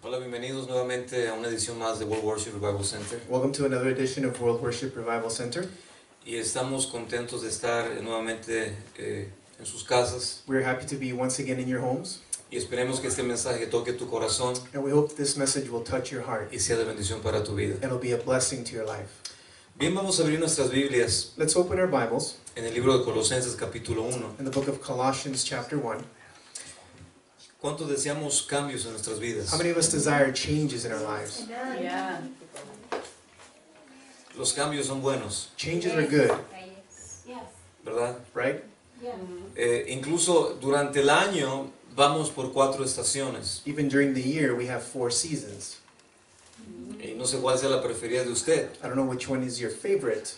Hola, bienvenidos nuevamente a una edición más de World Worship Revival Center. Welcome to another edition of World Worship Revival Center. Y estamos contentos de estar nuevamente en sus casas. We're happy to be once again in your homes, Y esperemos que este mensaje toque tu corazón and we hope this message will touch your heart y sea de bendición para tu vida. and it'll be a blessing to your life. Bien, vamos a abrir nuestras Biblias Let's open our Bibles en el libro de Colosenses capítulo 1. in the book of Colossians chapter 1. ¿Cuántos deseamos cambios en nuestras vidas? How many of us desire changes in our lives? Yeah. Los cambios son buenos, Changes are good, ¿verdad? right? Incluso durante el año vamos por 4 estaciones. Even during the year, we have 4 seasons. Y no sé cuál sea la preferida de usted. I don't know which one is your favorite.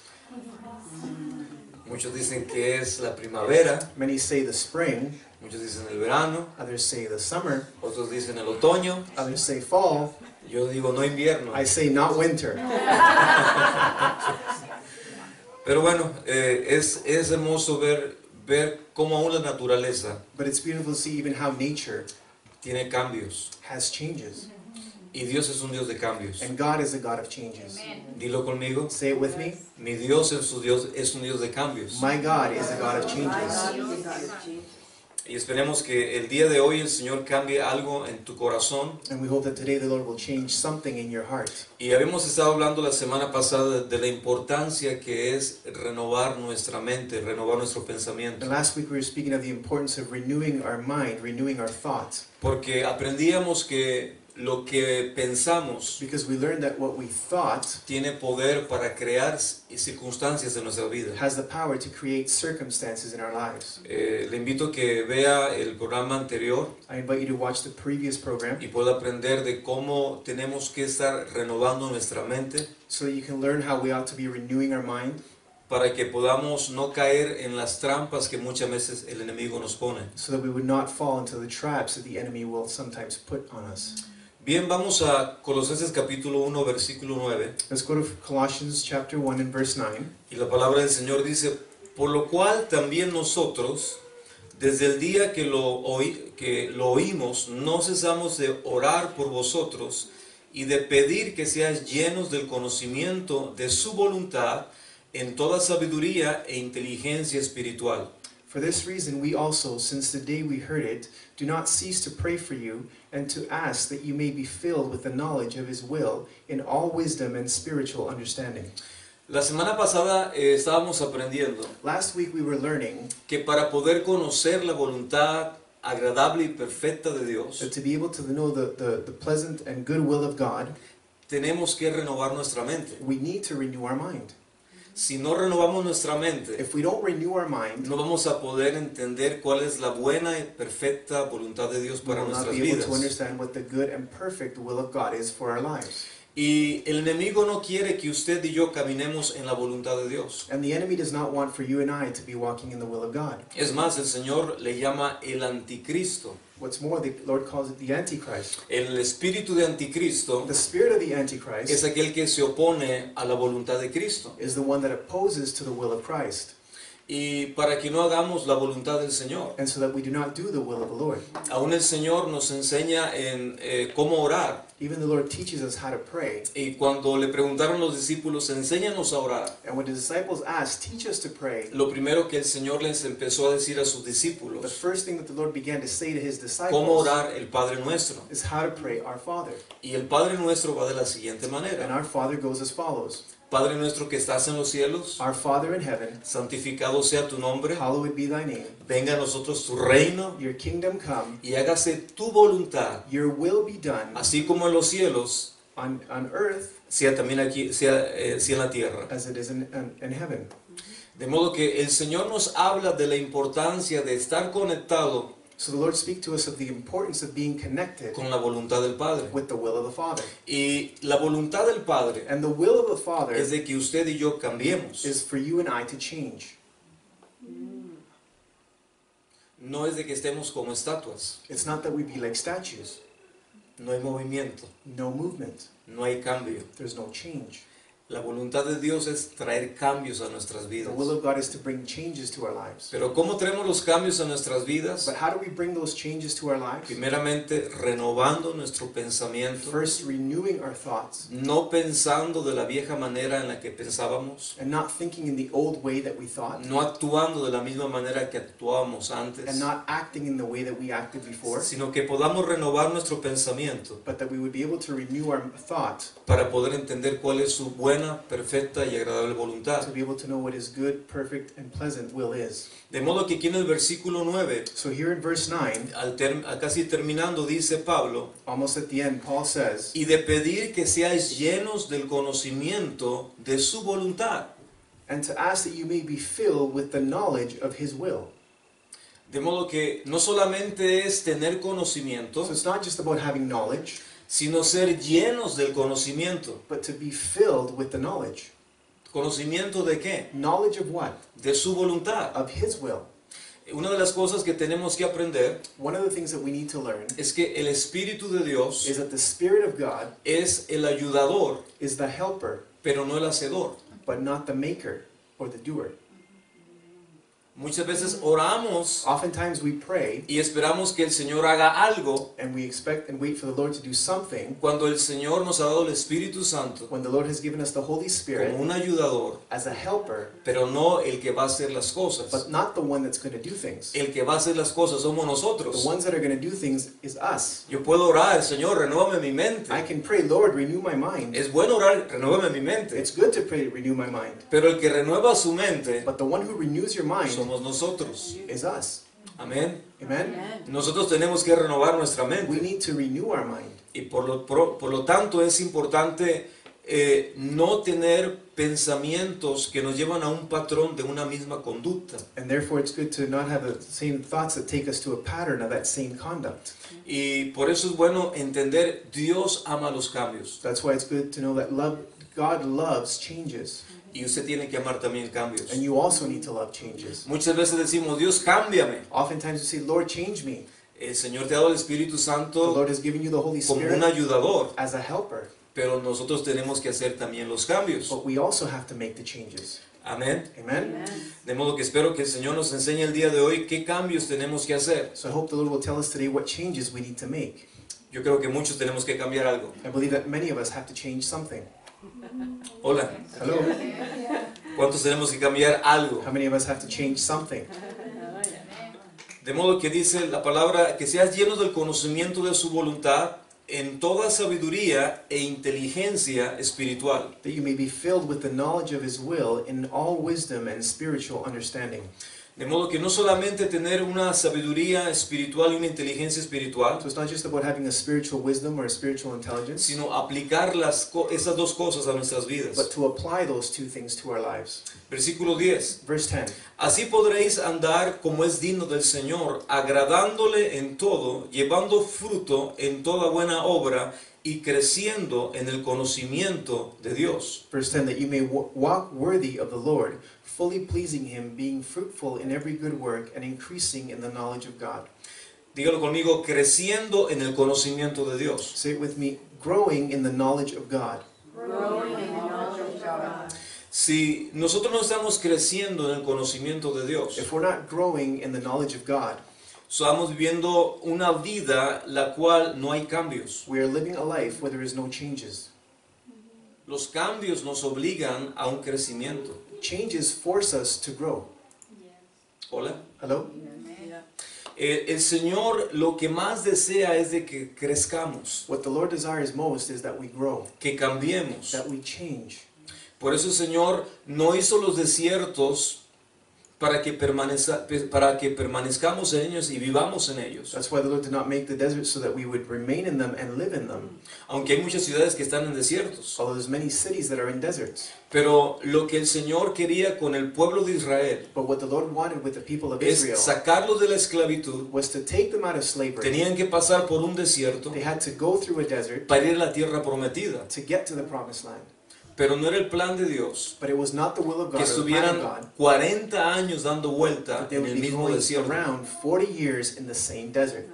Muchos dicen que es la primavera, Many say the spring, muchos dicen el verano, others say the summer, otros dicen el otoño. others say fall. Yo digo no invierno. I say not winter. Pero bueno, es hermoso ver cómo aún la naturaleza But it's beautiful to see even how nature tiene cambios. has changes. Y Dios es un Dios de cambios. And God is a God of changes. Dilo conmigo. Say it with me. Mi Dios es un Dios de cambios. My God is a God of changes. Y esperemos que el día de hoy el Señor cambie algo en tu corazón. And we hope that today the Lord will change something in your heart. Y habíamos estado hablando la semana pasada de la importancia que es renovar nuestra mente, renovar nuestro pensamiento. And last week we were speaking of the importance of renewing our mind, renewing our thoughts. Porque aprendíamos que lo que pensamos Because we learned that what we thought tiene poder para crear circunstancias en nuestra vida. has the power to create circumstances in our lives. Le invito a que vea el programa anterior I invite you to watch the previous program y pueda aprender de cómo tenemos que estar renovando nuestra mente so that you can learn how we ought to be renewing our mind para que podamos no caer en las trampas que muchas veces el enemigo nos pone. so that we would not fall into the traps that the enemy will sometimes put on us. Bien, vamos a Colosenses capítulo 1, versículo 9. Let's go to Colossians chapter 1 and verse 9. Y la palabra del Señor dice, por lo cual también nosotros, desde el día que lo oímos, no cesamos de orar por vosotros y de pedir que seáis llenos del conocimiento de su voluntad en toda sabiduría e inteligencia espiritual. For this reason we also, since the day we heard it, do not cease to pray for you and to ask that you may be filled with the knowledge of His will in all wisdom and spiritual understanding. La semana pasada estábamos aprendiendo Last week we were learning que para poder conocer la voluntad agradable y perfecta de Dios, that to be able to know the pleasant and good will of God, tenemos que renovar nuestra mente. we need to renew our mind. Si no renovamos nuestra mente, If we don't renew our mind, no vamos a poder entender cuál es la buena y perfecta voluntad de Dios we para will not nuestras be able vidas. to understand what the good and perfect will of God is for our lives. Y el enemigo no quiere que usted y yo caminemos en la voluntad de Dios. And the enemy does not want for you and I to be walking in the will of God. Es más, el Señor le llama el anticristo. What's more, the Lord calls it the Antichrist. El espíritu de anticristo The spirit of the Antichrist es aquel que se opone a la voluntad de Cristo. is the one that opposes to the will of Christ. Y para que no hagamos la voluntad del Señor. And so that we do not do the will of the Lord. Aún el Señor nos enseña en cómo orar. Even the Lord teaches us how to pray. Y cuando le preguntaron los discípulos, enséñanos a orar. And when the disciples asked, teach us to pray, Lo primero que el Señor les empezó a decir a sus the discípulos, first thing that the Lord began to say to His cómo disciples orar el Padre Nuestro. is how to pray our Father. Y el Padre Nuestro va de la siguiente And manera. our Father goes as follows. Padre Nuestro que estás en los cielos, Our Father in heaven, santificado sea tu nombre, hallowed be thy name. venga a nosotros tu reino Your kingdom come, y hágase tu voluntad, your will be done así como en los cielos, on earth sea también aquí, sea en la tierra. as it is in heaven. De modo que el Señor nos habla de la importancia de estar conectado So the Lord speaks to us of the importance of being connected con la voluntad del Padre. with the will of the Father. Y la voluntad del Padre And the will of the Father es de que usted y yo cambiemos. is for you and I to change. No es de que estemos como estatuas. It's not that we be like statues. No hay movimiento, No movement. no hay cambio. There's no change. La voluntad de Dios es traer cambios a nuestras The vidas. will of God is to bring changes to our lives. Pero ¿cómo traemos los cambios a nuestras vidas? But how do we bring those changes to our lives? Primeramente, renovando nuestro pensamiento, First, renewing our thoughts no pensando de la vieja manera en la que pensábamos, and not thinking in the old way that we thought, no actuando de la misma manera que actuábamos and antes, not acting in the way that we acted before, sino que podamos renovar nuestro pensamiento but that we would be able to renew our thought para poder entender cuál es su buena, perfecta y agradable to voluntad. be able to know what his good, perfect, and pleasant will is. De modo que aquí en el versículo 9, So here in verse 9, casi terminando, dice Pablo, almost at the end, Paul says, y de pedir que seáis llenos del conocimiento de su voluntad. and to ask that you may be filled with the knowledge of his will. De modo que no solamente es tener conocimiento, So it's not just about having knowledge, sino ser llenos del conocimiento. but to be filled with the knowledge. ¿Conocimiento de qué? Knowledge of what? De su voluntad. Of his will. Una de las cosas que tenemos que aprender One of the things that we need to learn es que el Espíritu de Dios is that the Spirit of God es el ayudador, is the helper, pero no el hacedor. but not the maker or the doer. Muchas veces oramos Oftentimes we pray y esperamos que el Señor haga algo and we expect and wait for the Lord to do something cuando el Señor nos ha dado el Espíritu Santo when the Lord has given us the Holy Spirit como un ayudador, as a helper, pero no el que va a hacer las cosas. but not the one that's going to do things. El que va a hacer las cosas somos The nosotros. ones that are going to do things is us. Yo puedo orar, Señor, renúvame mi mente. I can pray, Lord, renew my mind. Es bueno orar, renúvame mi mente. It's good to pray, renew my mind. Pero el que renueva su mente But the one who renews your mind somos nosotros. is us. Amén. Amen? Nosotros tenemos que renovar nuestra We mente. need to renew our mind. Y por lo tanto es importante no tener pensamientos que nos llevan a un patrón de una misma conducta. And therefore it's good to not have the same thoughts that take us to a pattern of that same conduct. Y por eso es bueno entender, Dios ama los cambios. That's why it's good to know that God loves changes. Y usted tiene que amar también cambios. And you also need to love changes. Muchas veces decimos, Dios, cámbiame. Oftentimes you say, Lord, change me. El Señor te ha dado el Espíritu The Santo Lord has given you the Holy como un Spirit ayudador, as a helper. pero nosotros tenemos que hacer también los cambios. But we also have to make the changes. Amén. Amen? De modo que espero que el Señor nos enseñe el día de hoy qué cambios tenemos que hacer. So I hope the Lord will tell us today what changes we need to make. Yo creo que muchos tenemos que cambiar algo. I believe that many of us have to change something. Hola. Hello? ¿Cuántos tenemos que cambiar algo? How many of us have to change something? De modo que dice la palabra, que seas llenos del conocimiento de su voluntad en toda sabiduría e inteligencia espiritual. That you may be filled with the knowledge of His will in all wisdom and spiritual understanding. De modo que no solamente tener una sabiduría espiritual y una inteligencia espiritual, So it's not just about having a spiritual wisdom or a spiritual intelligence, sino aplicar esas dos cosas a nuestras vidas. but to apply those two things to our lives. Versículo 10. Verse 10. Así podréis andar como es digno del Señor, agradándole en todo, llevando fruto en toda buena obra y creciendo en el conocimiento de Dios. Verse 10, that you may walk worthy of the Lord, fully pleasing Him, being fruitful in every good work, and increasing in the knowledge of God. Dígalo conmigo, creciendo en el conocimiento de Dios. Say it with me, growing in the knowledge of God. Growing in the knowledge of God. Si nosotros no estamos creciendo en el conocimiento de Dios, If we're not growing in the knowledge of God, estamos viviendo una vida la cual no hay cambios. we are living a life where there is no changes. Los cambios nos obligan a un crecimiento. Changes force us to grow. Hola. Hello? El Señor lo que más desea es de que crezcamos, What the Lord desires most is that we grow, que cambiemos. that we change. Por eso el Señor no hizo los desiertos para que permanezcamos en ellos y vivamos en ellos. That's why the Lord did not make the desert so that we would remain in them and live in them. Aunque hay muchas ciudades que están en desiertos. Although there's many cities that are in deserts. Pero lo que el Señor quería con el pueblo de Israel But what the Lord wanted with the people of es Israel sacarlos de la esclavitud. was to take them out of slavery. Tenían que pasar por un desierto They had to go through a desert para ir a la tierra prometida. to get to the promised land. Pero no era el plan de Dios But it was not the will of God que or the plan of estuvieran God 40 años dando vuelta that they en would el be mismo going desierto. around 40 years in the same desert.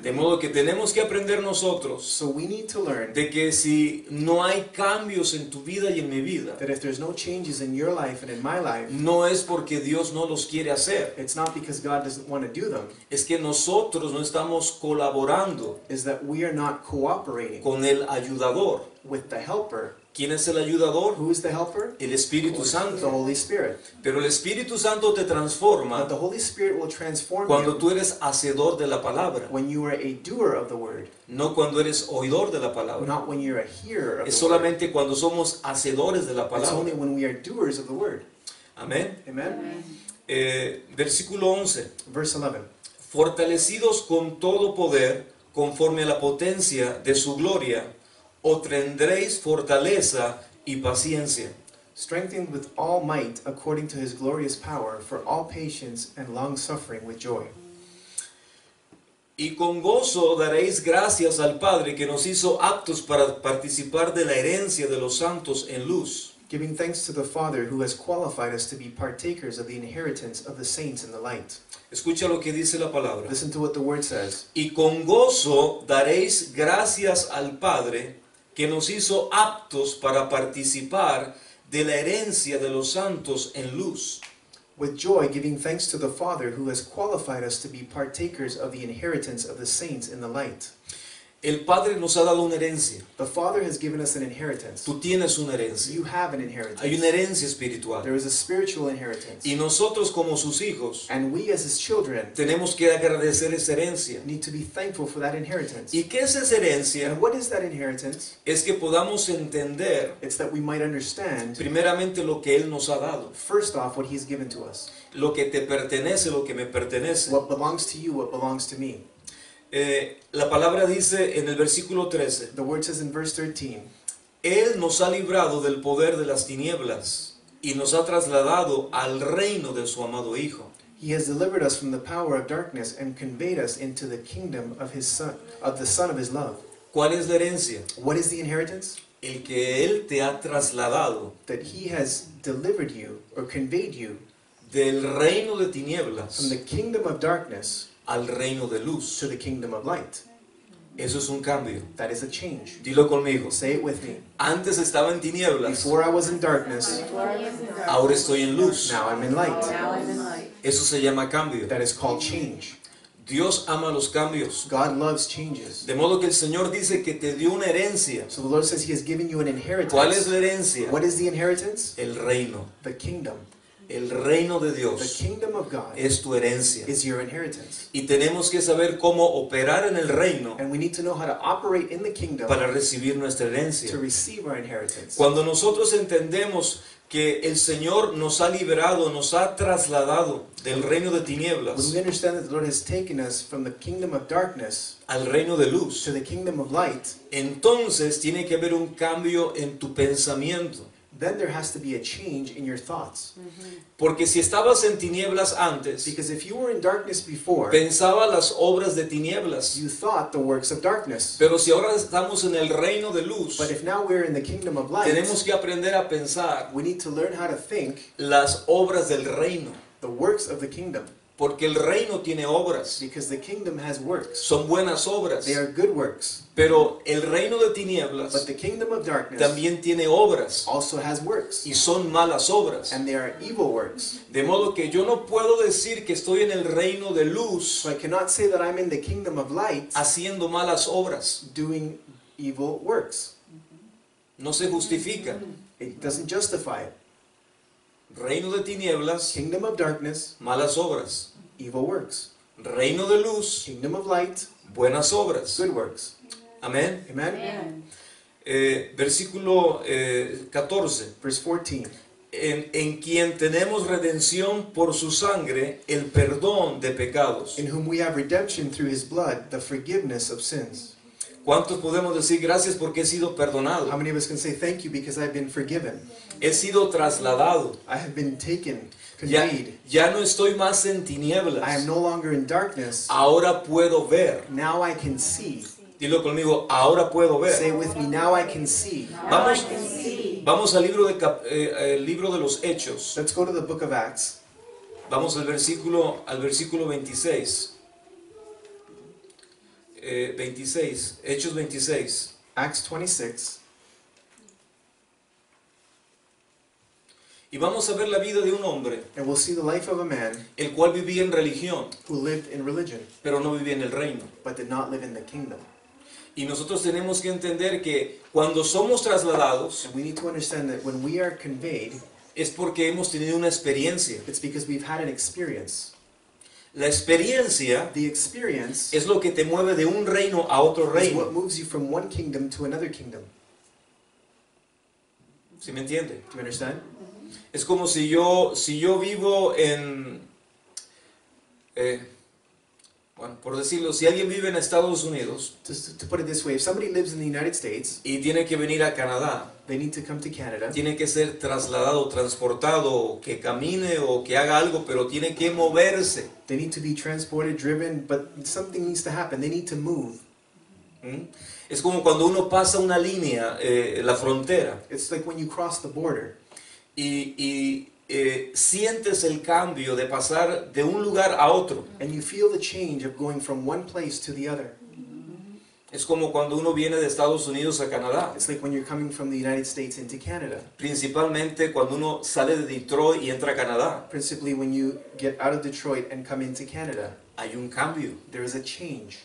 De modo que tenemos que aprender nosotros So we need to learn de que si no hay cambios en tu vida y en mi vida, that if there's no changes in your life and in my life, no es porque Dios no los quiere hacer, it's not because God doesn't want to do them, es que nosotros no estamos colaborando is that we are not cooperating con el ayudador. with the helper. ¿Quién es el ayudador? Who is the helper? El Espíritu The Santo. Holy Spirit. Pero el Espíritu Santo te But transforma the Holy Spirit will transform cuando you tú eres hacedor de la palabra, when you are a doer of the word, no cuando eres oidor de la palabra. not when you're a hearer of Es the word. solamente cuando somos hacedores de la It's only palabra. when we are doers of the word. Amén. Amen? Versículo 11. Verse 11. Fortalecidos con todo poder, conforme a la potencia de su gloria, obtendréis fortaleza y paciencia. Strengthened with all might according to his glorious power, for all patience and long suffering with joy. Y con gozo daréis gracias al Padre que nos hizo aptos para participar de la herencia de los santos en luz. Giving thanks to the Father who has qualified us to be partakers of the inheritance of the saints in the light. Escucha lo que dice la palabra. Listen to what the word says. Y con gozo daréis gracias al Padre que nos hizo aptos para participar de la herencia de los santos en luz. With joy, giving thanks to the Father who has qualified us to be partakers of the inheritance of the saints in the light. El Padre nos ha dado una herencia. The Father has given us an inheritance. Tú tienes una herencia. You have an inheritance. Hay una herencia espiritual. There is a spiritual inheritance. Y nosotros como sus hijos And we as his children tenemos que agradecer esa herencia. need to be thankful for that inheritance. ¿Y qué es esa herencia? And what is that inheritance? Es que podamos entender It's that we might understand, primeramente lo que Él nos ha dado. first off, what he's given to us. Lo que te pertenece, lo que me pertenece. What belongs to you, what belongs to me. La palabra dice en el versículo 13, The word says in verse 13, Él nos ha librado del poder de las tinieblas y nos ha trasladado al reino de su amado Hijo. He has delivered us from the power of darkness and conveyed us into the kingdom of his Son, of the Son of his love. ¿Cuál es la herencia? What is the inheritance? El que Él te ha trasladado That he has delivered you or conveyed you del reino de from tinieblas the kingdom of darkness al reino de luz. to the kingdom of light. Eso es un cambio. That is a change. Dilo conmigo. Say it with me. Antes estaba en tinieblas, Before I was in darkness, ahora estoy en luz. now I'm in light. Now I'm in light. Eso se llama cambio. That is called change. Dios ama los cambios. God loves changes. De modo que el Señor dice que te dio una herencia. So the Lord says he has given you an inheritance. ¿Cuál es la herencia? What is the inheritance? El reino. The kingdom. El reino de The Dios kingdom of God es tu herencia. is your inheritance. Y tenemos que saber cómo operar en el reino And we need to know how to operate in the kingdom para recibir nuestra to herencia. receive our inheritance. Cuando nosotros entendemos que el Señor nos ha liberado, nos ha trasladado del reino de When tinieblas we understand that the Lord has taken us from the kingdom of darkness al reino de luz, to the kingdom of light, entonces tiene que haber un cambio en tu pensamiento. then there has to be a change in your thoughts. Porque si estabas en tinieblas antes, Because if you were in darkness before, pensaba las obras de tinieblas. you thought the works of darkness. Pero si ahora estamos en el reino de luz, But if now we're in the kingdom of light, tenemos que aprender a pensar we need to learn how to think las obras del reino. the works of the kingdom. Porque el reino tiene obras. Because the kingdom has works. Son buenas obras. They are good works. Pero el reino de But tinieblas the kingdom of darkness también tiene obras. also has works. Y son malas obras. And they are evil works. De modo que yo no puedo decir que estoy en el reino de luz So I cannot say that I'm in the kingdom of light haciendo malas obras. doing evil works. No se justifica. It doesn't justify it. Reino de tinieblas, Kingdom of darkness, malas obras. evil works. Reino de luz, Kingdom of light, buenas obras. good works. Amén. Amen? Amen. Versículo 14. Verse 14. En quien tenemos redención por su sangre, el perdón de pecados. In whom we have redemption through his blood, the forgiveness of sins. ¿Cuántos podemos decir gracias porque he sido How perdonado? many of us can say thank you because I've been forgiven? He sido trasladado. I have been taken, Ya, conveyed. ya no estoy más en I am tinieblas. no longer in darkness. Ahora puedo ver. Now I can see. Dilo conmigo, ahora puedo Say ver. with me, now I can see. Now I Vamos, can see. vamos al libro el libro de los Hechos. Let's go to the book of Acts. Vamos al versículo 26. 26, Hechos 26. Acts 26. Y vamos a ver la vida de un hombre, And we'll see the life of a man el cual vivía en religión, who lived in religion, pero no vivía en el reino. but did not live in the kingdom. Y nosotros tenemos que entender que cuando somos trasladados And we need to understand that when we are conveyed, es porque hemos tenido una experiencia. it's because we've had an experience. La experiencia The experience es lo que te mueve de un reino a otro is what reino. moves you from one kingdom to another kingdom. ¿Sí me entiende? Do you understand? Es como si yo vivo en, bueno, por decirlo, si alguien vive en Estados Unidos Just to put it this way, if somebody lives in the United States, y tiene que venir a Canadá, they need to come to Canada. tiene que ser trasladado, transportado, que camine o que haga algo, pero tiene que moverse. They need to be transported, driven, but something needs to happen. They need to move. ¿Mm? Es como cuando uno pasa una línea, la frontera, It's like when you cross the border y sientes el cambio de pasar de un lugar a otro. and you feel the change of going from one place to the other. Es como cuando uno viene de Estados Unidos a Canadá. It's like when you're coming from the United States into Canada. Principalmente cuando uno sale de Detroit y entra a Canadá. Principally when you get out of Detroit and come into Canada, Hay un cambio. there is a change.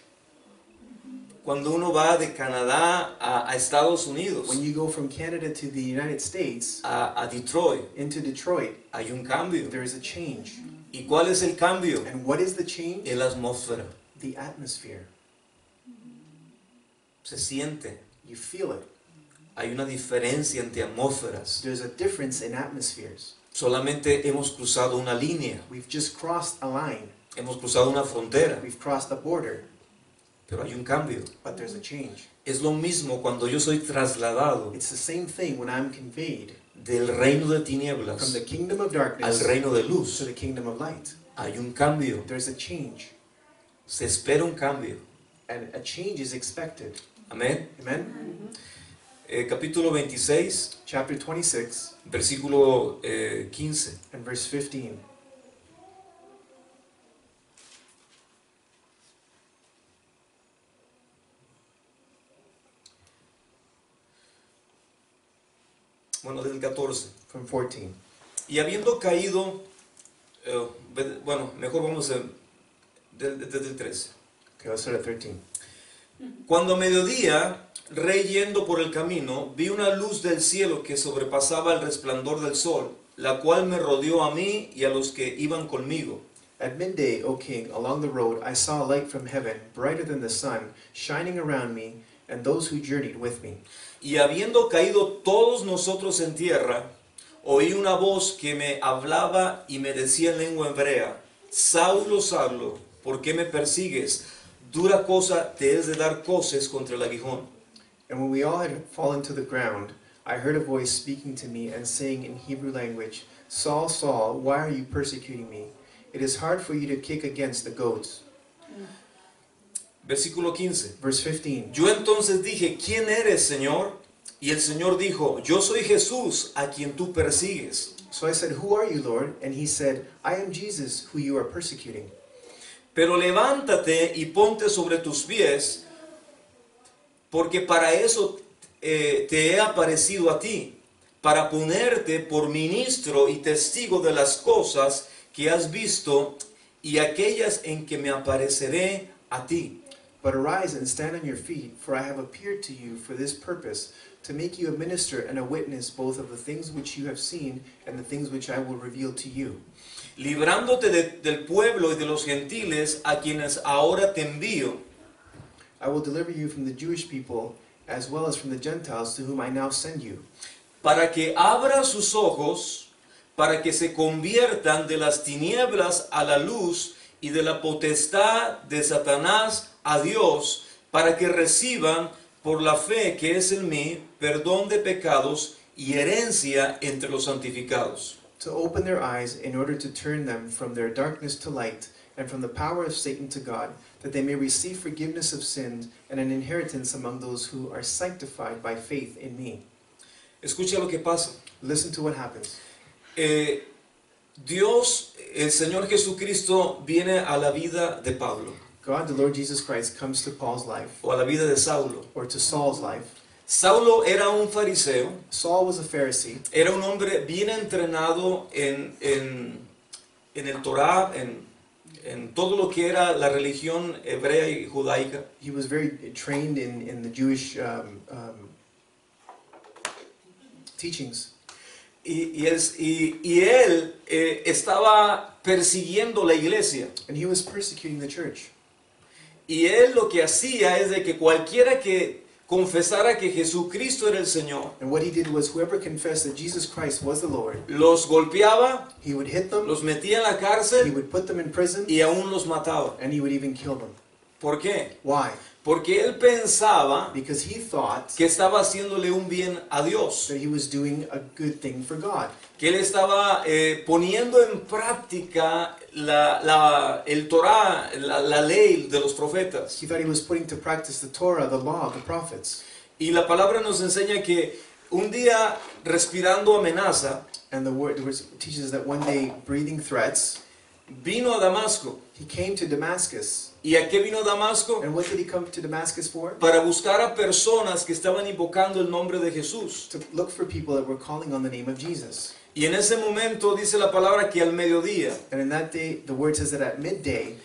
Cuando uno va de Canadá a Estados Unidos, When you go from Canada to the United States, a Detroit, into Detroit, hay un cambio. there is a change. ¿Y cuál es el cambio? And what is the change? En la atmósfera. The atmosphere. Se siente. You feel it. Hay una diferencia entre atmósferas. There's a difference in atmospheres. Solamente hemos cruzado una línea. We've just crossed a line. Hemos cruzado una frontera. We've crossed a border, Pero hay un cambio. but there's a change. Es lo mismo cuando yo soy trasladado It's the same thing when I'm conveyed del reino de from tinieblas the kingdom of al darkness reino de to luz. the kingdom of light. Hay un cambio. There's a change, Se espera un cambio. and a change is expected. Amén. Amen? Capítulo 26, Chapter 26 versículo 15. and verse 15. Bueno, del 14. From 14. Y habiendo caído, bueno, mejor vamos desde el 13. Okay, let's start at 13. Cuando a mediodía, rey yendo por el camino, vi una luz del cielo que sobrepasaba el resplandor del sol, la cual me rodeó a mí y a los que iban conmigo. At midday, O king, along the road I saw a light from heaven, brighter than the sun, shining around me and those who journeyed with me. Y habiendo caído todos nosotros en tierra, oí una voz que me hablaba y me decía en lengua hebrea: Saulo, Saulo, ¿por qué me persigues? Dura cosa te es de dar coces contra el aguijón. And when we all had fallen to the ground, I heard a voice speaking to me and saying in Hebrew language, Saul, Saul, why are you persecuting me? It is hard for you to kick against the goats. Versículo 15. Verse 15. Yo entonces dije: ¿Quién eres, Señor? Y el Señor dijo: Yo soy Jesús, a quien tú persigues. So I said, Who are you, Lord? And he said, I am Jesus, who you are persecuting. Pero levántate y ponte sobre tus pies, porque para eso te he aparecido a ti, para ponerte por ministro y testigo de las cosas que has visto y aquellas en que me apareceré a ti. But arise and stand on your feet, for I have appeared to you for this purpose, to make you a minister and a witness both of the things which you have seen and the things which I will reveal to you, Librándote del pueblo y de los gentiles a quienes ahora te envío, I will deliver you from the Jewish people as well as from the Gentiles to whom I now send you, para que abra sus ojos, para que se conviertan de las tinieblas a la luz y de la potestad de Satanás a Dios, para que reciban por la fe que es en mí perdón de pecados y herencia entre los santificados. to open their eyes in order to turn them from their darkness to light and from the power of Satan to God, that they may receive forgiveness of sins and an inheritance among those who are sanctified by faith in me. Escucha lo que pasa. Listen to what happens. Dios, el Señor Jesucristo, viene a la vida de Pablo. God, the Lord Jesus Christ, comes to Paul's life, o a la vida de Saulo. or to Saul's life. Saulo era un fariseo, Saul was a Pharisee. era un hombre bien entrenado en el Torah, en todo lo que era la religión hebrea y judaica. He was very trained in the Jewish teachings. Y él estaba persiguiendo la iglesia. And he was persecuting the church. Y él lo que hacía es de que cualquiera que confesara que Jesucristo era el Señor, And what he did was whoever confessed that Jesus Christ was the Lord, los golpeaba, he would hit them, los metía en la he cárcel would put them in prison, y aún los mataba. and he would even kill them. ¿Por qué? Why? Porque él pensaba Because he thought que estaba haciéndole un bien a Dios, that he was doing a good thing for God. que él estaba poniendo en práctica el Torah, la ley de los profetas. He thought he was putting to practice the Torah, the law of the prophets. Y la palabra nos enseña que un día respirando amenaza, And the word teaches that one day, breathing threats, vino a Damasco. he came to Damascus. ¿Y a qué vino Damasco? And what did he come to Damascus for? Para buscar a personas que estaban invocando el nombre de Jesús. To look for people that were calling on the name of Jesus. Y en ese momento dice la palabra que al mediodía, And in that day, the word says that at midday,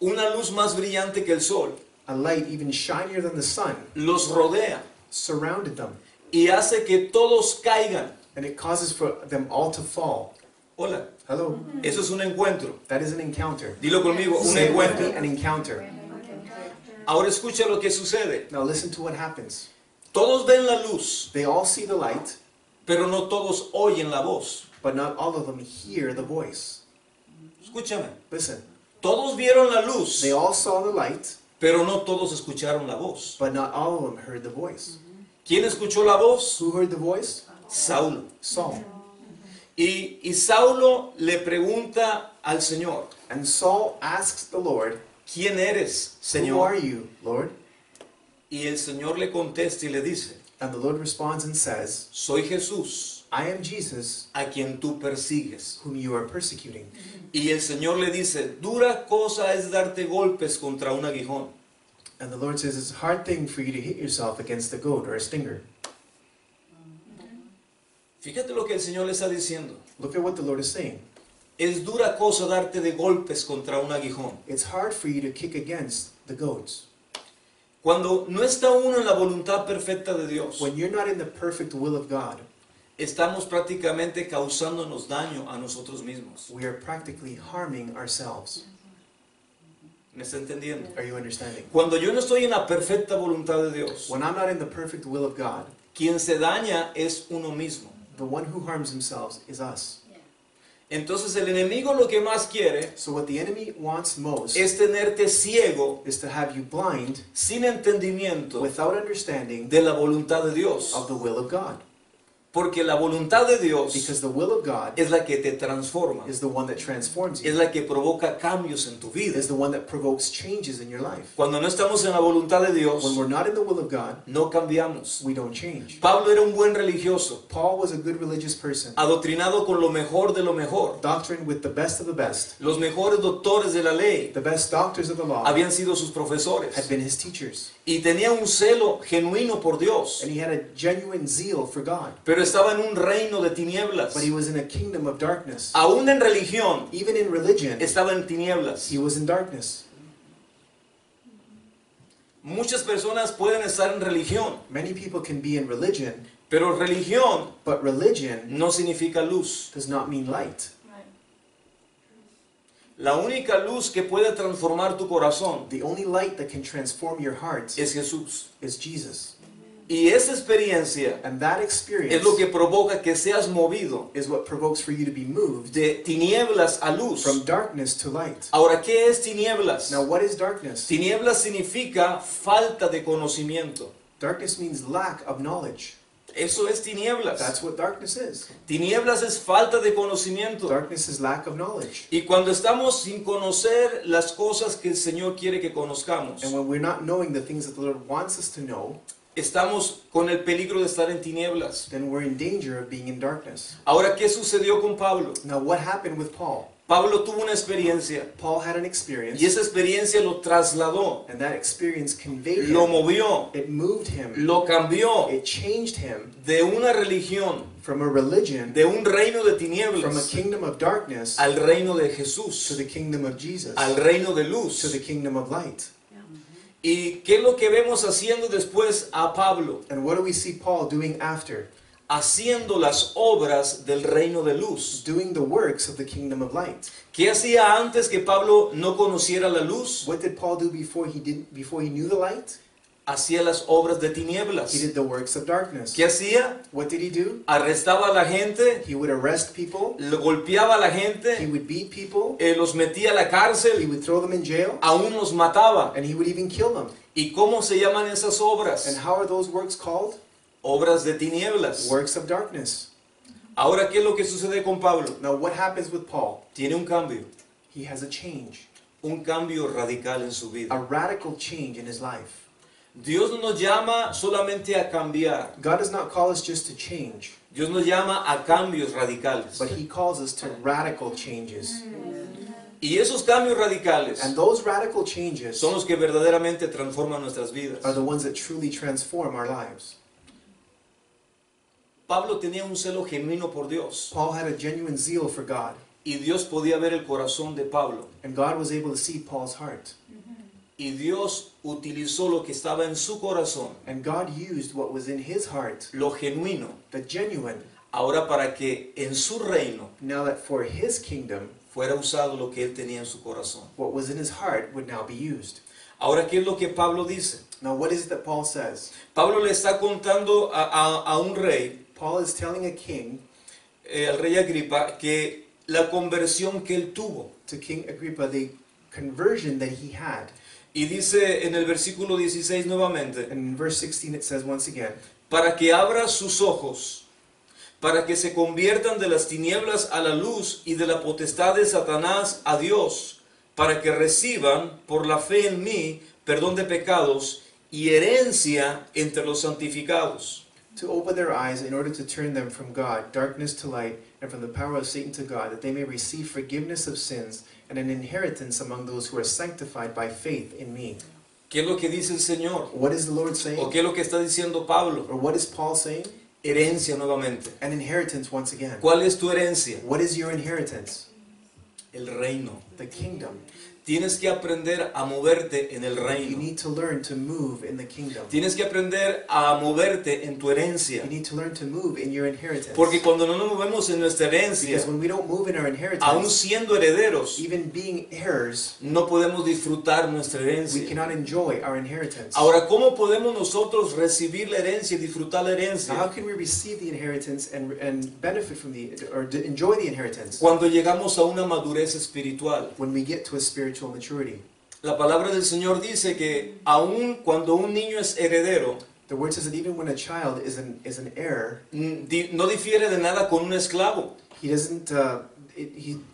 una luz más brillante que el sol a light even shinier than the sun los rodea surrounded them. y hace que todos caigan. And it causes for them all to fall. Hola, Hello? eso es un encuentro. That is an encounter. Dilo conmigo, un Say it with me, encuentro. an encounter. Ahora escucha lo que sucede. Now listen to what happens. Todos ven la luz, They all see the light, pero no todos oyen la voz. but not all of them hear the voice. Escúchame. Listen, Todos vieron la luz, they all saw the light, pero no todos escucharon la voz. but not all of them heard the voice. ¿Quién escuchó la voz? Who heard the voice? Saulo. Saul. Y Saulo le pregunta al Señor, And Saul asks the Lord, ¿quién eres, Who are Señor? you, Lord? Y el Señor le contesta y le dice, And the Lord responds and says, soy Jesús, I am Jesus, a quien tú persigues. whom you are persecuting. Y el Señor le dice, dura cosa es darte golpes contra un aguijón. And the Lord says, it's a hard thing for you to hit yourself against a goat or a stinger. Fíjate lo que el Señor le está diciendo. Look at what the Lord is saying. Es dura cosa darte de golpes contra un aguijón. It's hard for you to kick against the goats. Cuando no está uno en la voluntad perfecta de Dios, When you're not in the perfect will of God, estamos prácticamente causándonos daño a nosotros mismos. we are practically harming ourselves. ¿Me está entendiendo? Are you understanding? Cuando yo no estoy en la perfecta voluntad de Dios, When I'm not in the perfect will of God, quien se daña es uno mismo. the one who harms himself is us. Entonces el enemigo lo que más quiere So what the enemy wants most es tenerte ciego, is to have you blind sin entendimiento without understanding de la voluntad de Dios. of the will of God. Porque la voluntad de Dios Because the will of God es la que te transforma, is the one that transforms es you, la que provoca cambios en tu vida. is the one that provokes changes in your life. Cuando no estamos en la voluntad de When Dios, we're not in the will of God, no cambiamos. we don't change. Pablo era un buen religioso, Paul was a good religious person, adoctrinado con lo mejor de lo mejor. doctrined with the best of the best. Los mejores doctores de la ley The best doctors of the law habían sido sus had profesores. been his teachers, Y tenía un celo genuino por Dios, and he had a genuine zeal for God. pero estaba en un reino de tinieblas. But he was in a kingdom of darkness. Aún en religión Even in religion, estaba en tinieblas. he was in darkness. Muchas personas pueden estar en religión, Many people can be in religion, pero religión but religion no significa luz. does not mean light. La única luz que puede transformar tu corazón The only light that can transform your heart es Jesús. is Jesus. Y esa experiencia And that experience es lo que provoca que seas movido is what provokes for you to be moved de tinieblas a luz. from darkness to light. Ahora, ¿qué es tinieblas? Now, what is darkness? Tinieblas significa falta de conocimiento. Darkness means lack of knowledge. Eso es tinieblas. That's what darkness is. Tinieblas es falta de conocimiento. Darkness is lack of knowledge. Y cuando estamos sin conocer las cosas que el Señor quiere que conozcamos, And when we're not knowing the things that the Lord wants us to know, estamos con el peligro de estar en tinieblas. then we're in danger of being in darkness. Ahora, ¿qué sucedió con Pablo? Now, what happened with Paul? Pablo tuvo una experiencia Paul had an experience, y esa experiencia lo trasladó, and that experience conveyed lo him. movió, It moved him. lo cambió It changed him de una religión, from a religion, de un reino de from a tinieblas, kingdom of darkness al reino de to Jesús, the kingdom of Jesus, al reino de to luz. the kingdom of light. ¿Y qué es lo que vemos haciendo después a Pablo? And what do we see Paul doing after? Haciendo las obras del reino de luz. Doing the works of the kingdom of light. ¿Qué hacía antes que Pablo no conociera la luz? What did Paul do before he knew the light? Hacía las obras de He tinieblas. did the works of darkness. ¿Qué hacía? What did he do? Arrestaba a la gente, He would arrest people. le golpeaba a la He gente, would beat people. los metía a la He cárcel, would throw them in jail. aún los mataba. And he would even kill them. ¿Y cómo se llaman esas And obras? how are those works called? Obras de tinieblas. Works of darkness. Ahora, ¿qué es lo que sucede con Pablo? Now what happens with Paul? Tiene un cambio radical en su vida. a radical change in his life. Dios no nos llama solamente a cambiar. God does not call us just to change, Dios nos llama a cambios radicales. but he calls us to radical changes. Y esos cambios radicales And those radical changes son los que verdaderamente transforman nuestras vidas. are the ones that truly transform our lives. Pablo tenía un celo genuino por Dios. Paul had a genuine zeal for God, Y Dios podía ver el corazón de Pablo. and God was able to see Paul's heart. Y Dios utilizó lo que estaba en su corazón, And God used what was in his heart, lo genuino, the genuine, ahora para que en su reino now that for his kingdom, fuera usado lo que él tenía en su corazón. what was in his heart would now be used. Ahora, ¿qué es lo que Pablo dice? Now what is it that Paul says? Pablo le está contando a un rey, Paul is telling a king, al rey Agripa, que la conversión que él tuvo. to King Agrippa, the conversion that he had. Y dice en el versículo 16 nuevamente, And in verse 16 it says once again, para que abra sus ojos, para que se conviertan de las tinieblas a la luz y de la potestad de Satanás a Dios, para que reciban por la fe en mí perdón de pecados y herencia entre los santificados. to open their eyes in order to turn them from God, darkness to light, and from the power of Satan to God, that they may receive forgiveness of sins and an inheritance among those who are sanctified by faith in me. ¿Qué es lo que dice el Señor? What is the Lord ¿O saying? qué es lo que está diciendo Pablo? Or what is Paul saying? Herencia nuevamente. An inheritance once again. ¿Cuál es tu herencia? What is your inheritance? El reino. The kingdom. Tienes que aprender a moverte en el You reino. need to learn to move in the kingdom. Tienes que aprender a moverte en tu herencia. You need to learn to move in your inheritance. Porque cuando no nos movemos en nuestra herencia, Because when we don't move in our aún inheritance, siendo herederos, even being heirs, no podemos disfrutar nuestra we herencia. cannot enjoy our inheritance. Ahora, ¿cómo podemos nosotros recibir la herencia y disfrutar la Now, how herencia? can we receive the inheritance and benefit from enjoy the inheritance? Cuando llegamos a una madurez espiritual. When we get to a spiritual maturity. La palabra del Señor dice que aún cuando un niño es heredero, The word says that even when a child is an heir, no difiere de nada con un esclavo. he doesn't.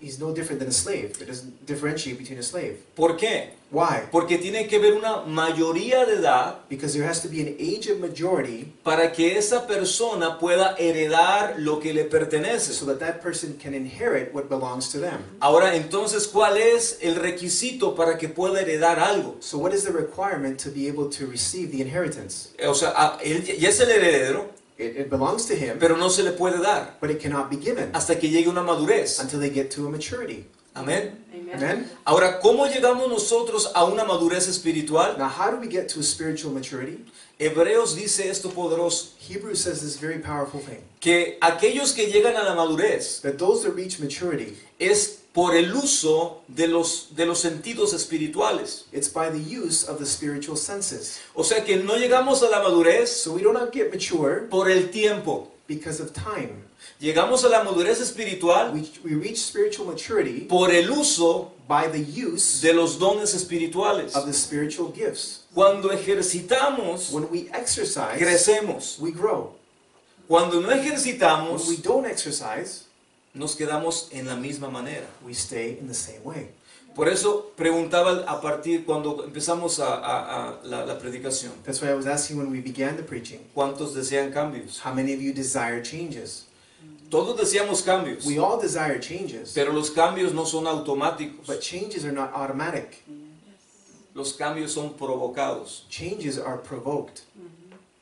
He's no different than a slave. It doesn't differentiate between a slave. ¿Por qué? Why? Porque tiene que haber una mayoría de edad Because there has to be an age of majority para que esa persona pueda heredar lo que le pertenece. so that that person can inherit what belongs to them. Ahora, entonces, ¿cuál es el requisito para que pueda heredar algo? So what is the requirement to be able to receive the inheritance? O sea, él ya es el heredero, It belongs to him, pero no se le puede dar but it cannot be given hasta que llegue una madurez. until they get to a maturity. Amén. Amen? Ahora, ¿cómo llegamos nosotros a una madurez espiritual? Now, how do we get to a spiritual maturity? Hebreos dice esto poderoso, Hebrews says this very powerful thing, que aquellos que llegan a la madurez that those that reach maturity, es por el uso de los sentidos espirituales. it's by the use of the spiritual senses. O sea que no llegamos a la madurez So we do not get mature por el tiempo. because of time. Llegamos a la madurez espiritual We reach spiritual maturity por el uso by the use de los dones espirituales. of the spiritual gifts. Cuando ejercitamos, When we exercise, crecemos. we grow. Cuando no When ejercitamos, we don't exercise, nos quedamos en la misma manera. we stay in the same way. Por eso preguntaba a partir cuando empezamos la predicación, That's why I was asking when we began the preaching, ¿cuántos desean cambios? how many of you desire changes? Todos deseamos cambios, We all desire changes, pero los cambios no son automáticos. but changes are not automatic. Los cambios son provocados Changes are provoked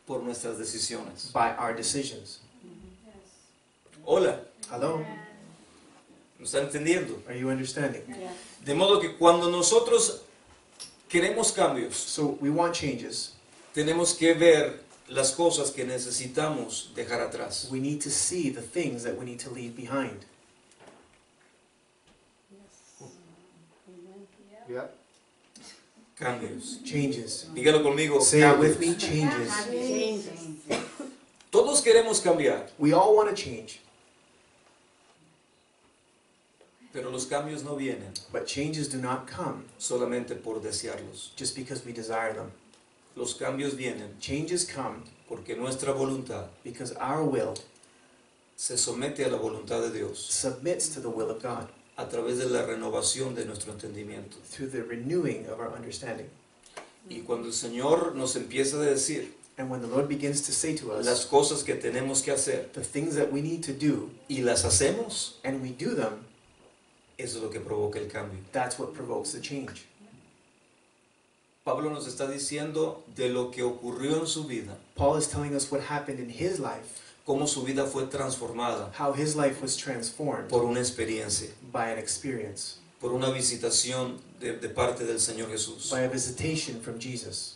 por nuestras decisiones. by our decisions. Hola, Hello? ¿me están entendiendo? Are you understanding? De modo que cuando nosotros queremos cambios, So we want changes. tenemos que ver las cosas que necesitamos dejar atrás. We need to see the things that we need to leave behind. Yeah. Cambios. Changes. Dígalo conmigo. Say it with me, Cambios. changes. Todos queremos cambiar, We all want to change, pero los cambios no vienen but changes do not come solamente por desearlos. just because we desire them. Los cambios vienen Changes come porque nuestra voluntad because our will se somete a la voluntad de Dios submits to the will of God a través de la renovación de nuestro entendimiento. through the renewing of our understanding. Y cuando el Señor nos empieza a decir And when the Lord begins to say to us las cosas que tenemos que hacer the things that we need to do, y las hacemos, and we do them, eso es lo que provoca el cambio. that's what provokes the change. Pablo nos está diciendo de lo que ocurrió en su vida, Paul is telling us what happened in his life, cómo su vida fue transformada how his life was transformed por una experiencia, by an experience, por una visitación de parte del Señor Jesús. by a visitation from Jesus.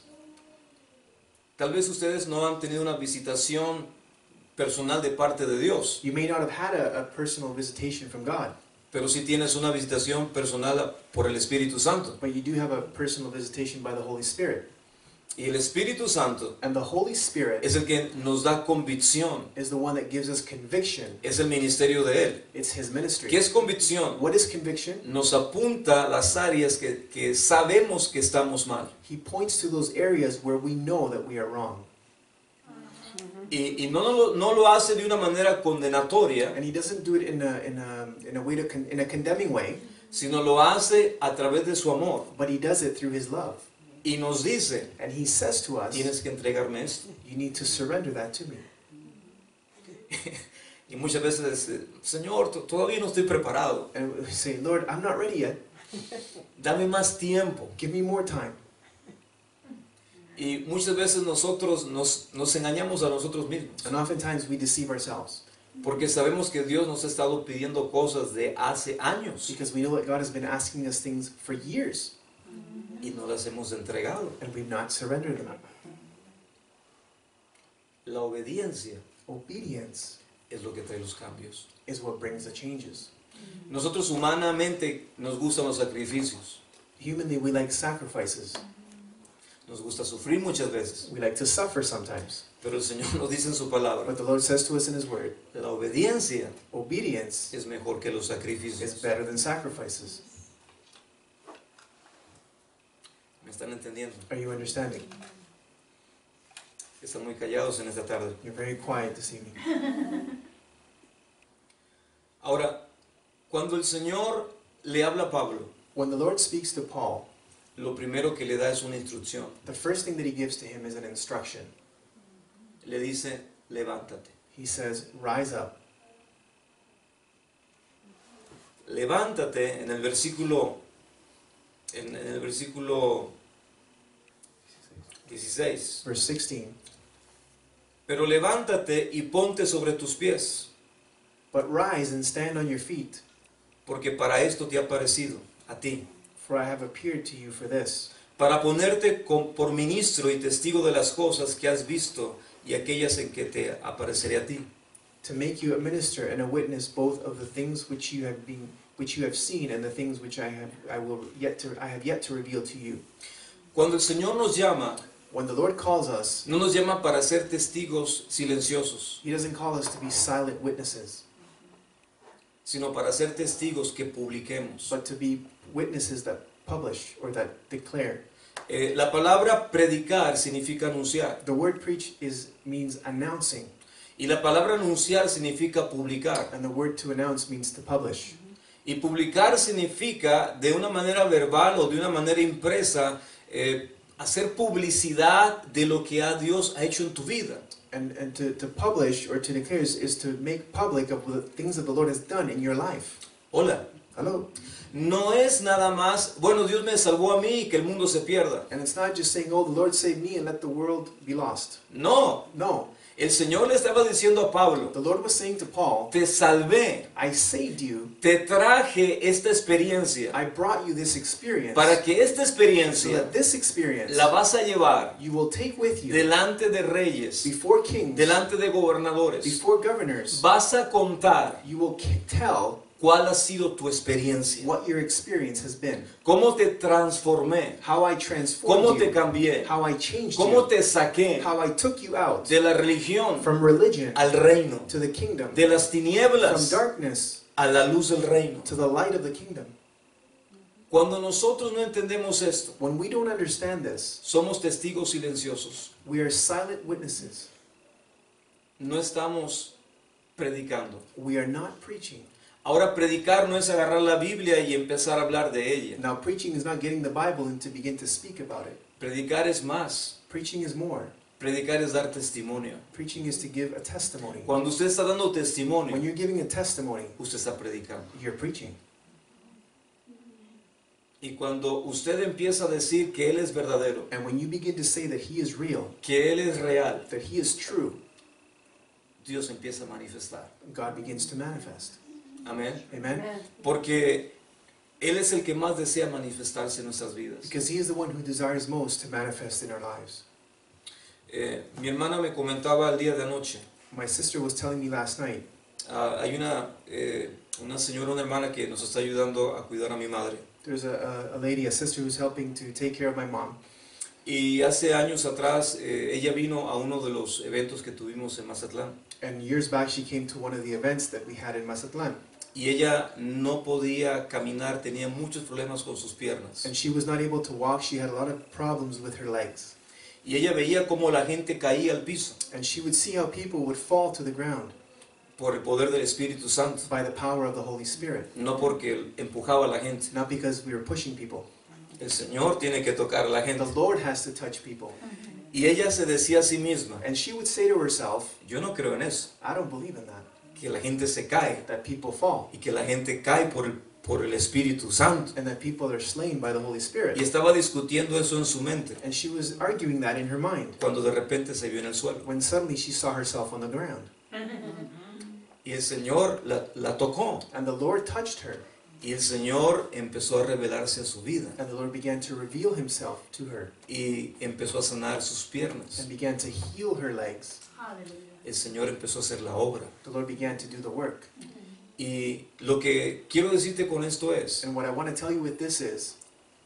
Tal vez ustedes no han tenido una visitación personal de parte de Dios, You may not have had a personal visitation from God, pero sí tienes una visitación personal por el Espíritu Santo. but you do have a personal visitation by the Holy Spirit. Y el Espíritu Santo And the Holy Spirit es el que nos da convicción, is the one that gives us conviction. es el ministerio de Él. It's His ministry. ¿Qué es convicción? What is conviction? Nos apunta las áreas que sabemos que estamos mal. He points to those areas where we know that we are wrong. Y no lo hace de una manera condenatoria, And He doesn't do it in a way in a condemning way, sino lo hace a través de su amor. but He does it through His love. Y nos dice, And He says to us, tienes que entregarme esto. you need to surrender that to me. Y muchas veces, Señor, todavía no estoy preparado. And we say, Lord, I'm not ready yet. Dame más tiempo. Give me more time. Y muchas veces nosotros nos engañamos a nosotros mismos. And oftentimes we deceive ourselves Porque sabemos que Dios nos ha estado pidiendo cosas de hace años. because we know that God has been asking us things for years Y no las hemos entregado. and we've not surrendered them. La obediencia Obedience es lo que trae los cambios. is what brings the changes. Nosotros humanamente nos gustan los sacrificios. Humanly, we like sacrifices. Nos gusta sufrir muchas veces. We like to suffer sometimes. Pero el Señor nos dice en su palabra, But the Lord says to us in His Word, la obediencia obedience es mejor que los is sacrificios. better than sacrifices. ¿Me están entendiendo? Are you understanding? Están muy callados en esta tarde. You're very quiet this evening. Ahora, cuando el Señor le habla a Pablo, When the Lord speaks to Paul, lo primero que le da es una instrucción. the first thing that He gives to him is an instruction. Le dice, levántate. He says, rise up. Levántate en el versículo 16. Verse 16. Pero levántate y ponte sobre tus pies, But rise and stand on your feet, porque para esto te ha parecido a ti, for I have appeared to you for this, para ponerte por ministro y testigo de las cosas que has visto y aquellas en que te apareceré a ti. to make you a minister and a witness both of the things which you have seen and the things which I have yet to reveal to you. Cuando el Señor nos llama, When the Lord calls us, no nos llama para ser testigos silenciosos, He doesn't call us to be silent witnesses, sino para ser testigos que publiquemos. but to be witnesses that publish or that declare. La palabra predicar significa anunciar, The word preach means announcing, y la palabra anunciar significa publicar. and the word to announce means to publish. Y publicar significa de una manera verbal o de una manera impresa hacer publicidad de lo que Dios ha hecho en tu vida. And to publish or to declare is to make public of the things that the Lord has done in your life. Hola. Hello. No es nada más, bueno, Dios me salvó a mí y que el mundo se pierda. And it's not just saying, oh, the Lord saved me and let the world be lost. No. No. El Señor le estaba diciendo a Pablo, The Lord was saying to Paul, te salvé, I saved you. te traje esta experiencia I brought you this experience. para que esta So experiencia that this experience la vas a llevar you will take with you delante de reyes, before kings, delante de gobernadores. before governors. Vas a contar You will tell cuál ha sido tu experiencia, what your experience has been. cómo te transformé, How I transformed cómo te you. cambié, How I changed cómo you. te saqué How I took you out de la religión from religion al reino, to the kingdom. de las From tinieblas darkness a la luz del reino. to the light of the kingdom. Cuando nosotros no entendemos esto, When we don't understand this, somos testigos silenciosos. we are silent witnesses. No estamos predicando. We are not preaching. Ahora, predicar no es agarrar la Biblia y empezar a hablar de ella. Now, preaching is not getting the Bible and to begin to speak about it. Predicar es más. Preaching is more. Predicar es dar testimonio. Preaching is to give a testimony. Cuando usted está dando When testimonio, you're giving a testimony, usted está predicando. you're preaching. Y cuando usted empieza a decir que Él es verdadero, And when you begin to say that He is real, que Él es real, that He is true, Dios empieza a manifestar. God begins to manifest. Amén. Amen? Porque Él es el que más desea manifestarse en nuestras vidas. Because He is the one who desires most to manifest in our lives. Mi hermana me comentaba el día de anoche. My sister was telling me last night, Hay una señora, una hermana que nos está ayudando a cuidar a mi madre. there's a lady, a sister who's helping to take care of my mom. Y hace años atrás ella vino a uno de los eventos que tuvimos en Mazatlán. And years back she came to one of the events that we had in Mazatlan. Y ella no podía caminar, tenía muchos problemas con sus piernas. And she was not able to walk, she had a lot of problems with her legs. Y ella veía cómo la gente caía al piso And she would see how people would fall to the ground por el poder del Espíritu Santo. by the power of the Holy Spirit. No porque empujaba a la gente. Not because we were pushing people. El Señor tiene que tocar a la gente. The Lord has to touch people. Y ella se decía a sí misma, And she would say to herself, yo no creo en eso, I don't believe in that. que la gente se cae That people fall. y que la gente cae por el Espíritu Santo. And that people are slain by the Holy Spirit. Y estaba discutiendo eso en su mente And she was arguing that in her mind. cuando de repente se vio en el suelo. When suddenly she saw herself on the ground. Y el Señor la tocó. And the Lord touched her. Y el Señor empezó a revelarse a su vida. And the Lord began to reveal Himself to her. Y empezó a sanar sus piernas. And began to heal her legs. El Señor empezó a hacer la obra. The Lord began to do the work. Y lo que quiero decirte con esto es, And what I want to tell you with this is,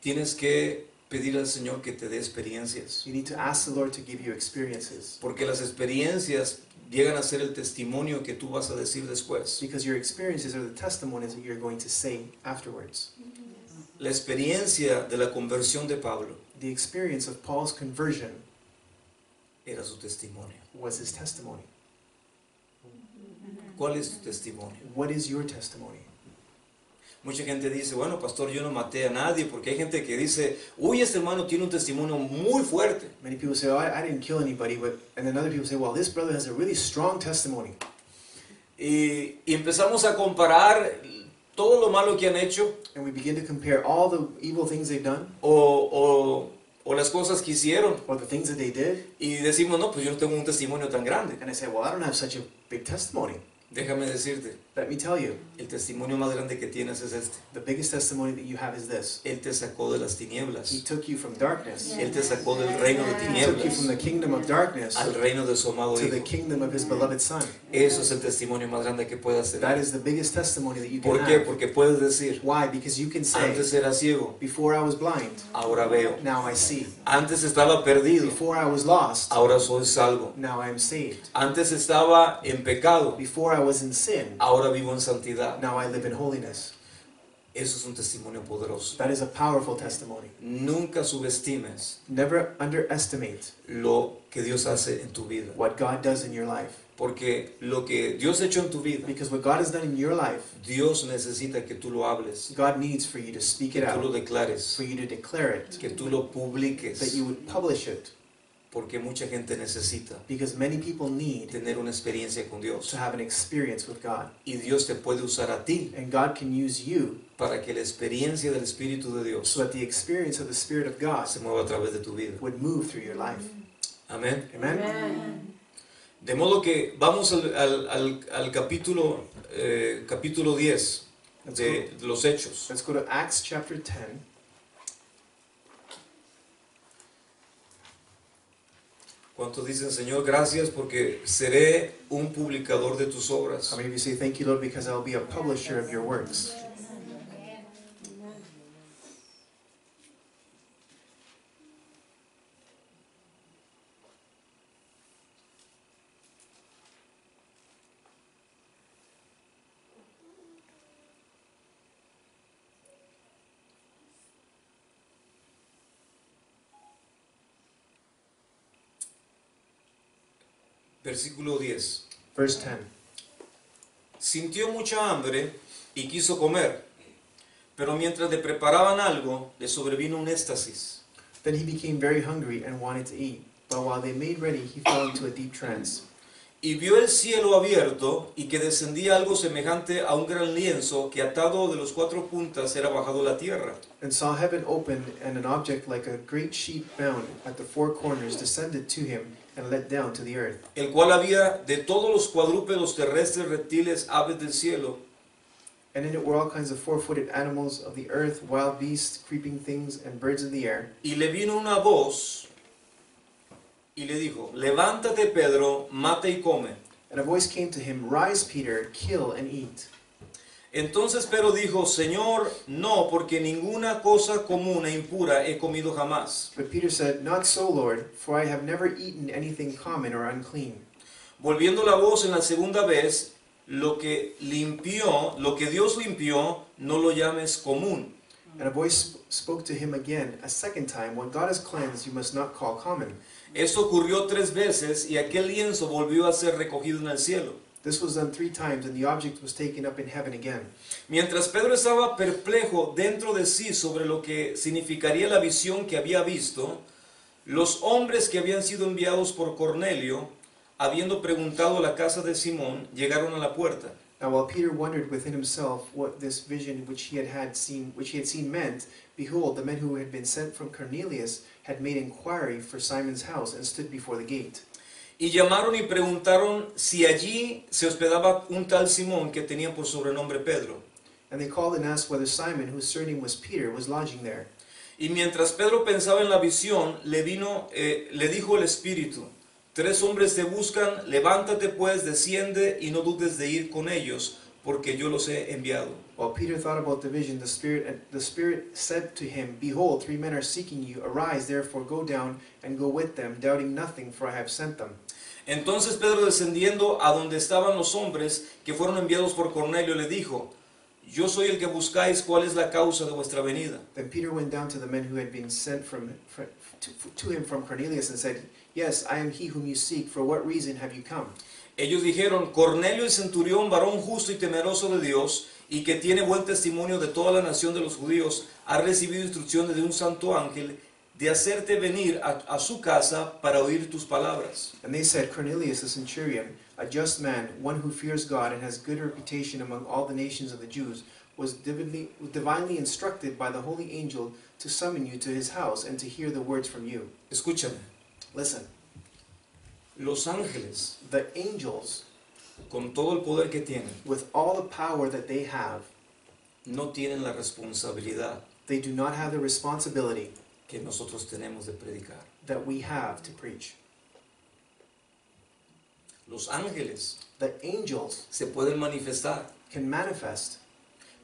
tienes que pedir al Señor que te dé experiencias. you need to ask the Lord to give you experiences. Porque las experiencias llegan a ser el testimonio que tú vas a decir después. Because your experiences are the testimonies that you're going to say afterwards. La experiencia de la conversión de Pablo The experience of Paul's conversion era su testimonio. was his testimony. ¿Cuál es tu testimonio? What is your testimony? Mucha gente dice, bueno, pastor, yo no maté a nadie, porque hay gente que dice, uy, este hermano tiene un testimonio muy fuerte. Many people say, oh, I didn't kill anybody, and then other people say, well, this brother has a really strong testimony. Y empezamos a comparar todo lo malo que han hecho And we begin to compare all the evil things they've done, o las cosas que hicieron or the things that they did, y decimos, no, pues yo no tengo un testimonio tan grande. and I say, well, I don't have such a big testimony. Déjame decirte, Let me tell you, el testimonio más grande que tienes es este. the biggest testimony that you have is this. Él te sacó de las He tinieblas. took you from darkness. Él te sacó del reino de He took you from tinieblas the kingdom of darkness al reino de su amado to the Hijo. kingdom of His beloved Son. Eso es el testimonio más grande que puedas That tener. is the biggest testimony that you can ¿Por qué? have. Porque puedes decir, Why? Because you can say, antes era ciego, before I was blind, ahora veo. now I see. Antes estaba perdido, Before I was lost, ahora soy salvo. now I am saved. Antes estaba en pecado, Before I was in sin, ahora vivo en santidad. now I live in holiness. Eso es un testimonio poderoso. That is a powerful testimony. Nunca subestimes Never underestimate lo que Dios hace en tu vida, what God does in your life. Porque lo que Dios ha hecho en tu vida, Because what God has done in your life, Dios necesita que tú lo hables, God needs for you to speak que it tú lo out, declares, for you to declare it, que tú lo that publiques, you would publish it. porque mucha gente necesita Because many people need tener una experiencia con Dios. to have an experience with God. Y Dios te puede usar a ti And God can use you para que la experiencia del Espíritu de Dios so that the experience of the Spirit of God se mueva a través de tu vida. would move through your life. Amén. Amen? Amen. De modo que vamos al capítulo 10 de los Hechos. Let's go to Acts chapter 10. ¿Cuántos dicen, Señor, gracias porque seré un publicador de tus obras? How many of you say, thank you, Lord, because I will be a publisher of your works? Versículo 10. Verse 10. Sintió mucha hambre y quiso comer, pero mientras le preparaban algo, le sobrevino un éxtasis. Then he became very hungry and wanted to eat. But while they made ready, he fell into a deep trance. Y vio el cielo abierto y que descendía algo semejante a un gran lienzo que atado de los 4 puntas era bajado a la tierra. And saw heaven opened, and an object like a great sheet bound at the 4 corners descended to him and let down to the earth. El cual había de todos los cuadrúpedos terrestres, reptiles, aves del cielo, And in it were all kinds of 4-footed animals of the earth, wild beasts, creeping things, and birds of the air. y le vino una voz y le dijo, levántate Pedro, mata y come. And a voice came to him, Rise, Peter, kill and eat. Entonces Pedro dijo, Señor, no, porque ninguna cosa común e impura he comido jamás. But Peter said, Not so, Lord, for I have never eaten anything common or unclean. Volviendo la voz en la segunda vez, lo que Dios limpió, no lo llames común. And a voice spoke to him again, a second time, What God has cleansed, you must not call common. Esto ocurrió 3 veces y aquel lienzo volvió a ser recogido en el cielo. This was done 3 times, and the object was taken up in heaven again. Mientras Pedro estaba perplejo dentro de sí sobre lo que significaría la visión que había visto, los hombres que habían sido enviados por Cornelio, habiendo preguntado a la casa de Simón, llegaron a la puerta. Now while Peter wondered within himself what this vision which he had seen meant, behold, the men who had been sent from Cornelius had made inquiry for Simon's house and stood before the gate. Y llamaron y preguntaron si allí se hospedaba un tal Simón que tenía por sobrenombre Pedro. And they called and asked whether Simon, whose surname was Peter, was lodging there. Y mientras Pedro pensaba en la visión, le dijo el Espíritu, 3 hombres te buscan, levántate pues, desciende y no dudes de ir con ellos, porque yo los he enviado. While Peter thought about the vision, the Spirit said to him, Behold, 3 men are seeking you. Arise, therefore, go down and go with them, doubting nothing, for I have sent them. Entonces Pedro, descendiendo a donde estaban los hombres que fueron enviados por Cornelio, le dijo, yo soy el que buscáis, ¿cuál es la causa de vuestra venida? Then Peter went down to the men who had been sent to him from Cornelius and said, Yes, I am he whom you seek. For what reason have you come? Ellos dijeron, Cornelio el centurión, varón justo y temeroso de Dios, y que tiene buen testimonio de toda la nación de los judíos, ha recibido instrucciones de un santo ángel de hacerte venir a su casa para oír tus palabras. And they said, Cornelius the centurion, a just man, one who fears God and has good reputation among all the nations of the Jews, was divinely instructed by the holy angel to summon you to his house and to hear the words from you. Escúchame, Listen, los ángeles, the angels, con todo el poder que tienen, with all the power that they have, no tienen la responsabilidad they do not have the responsibility que nosotros tenemos de predicar. that we have to preach. Los ángeles The angels se pueden manifestar, can manifest,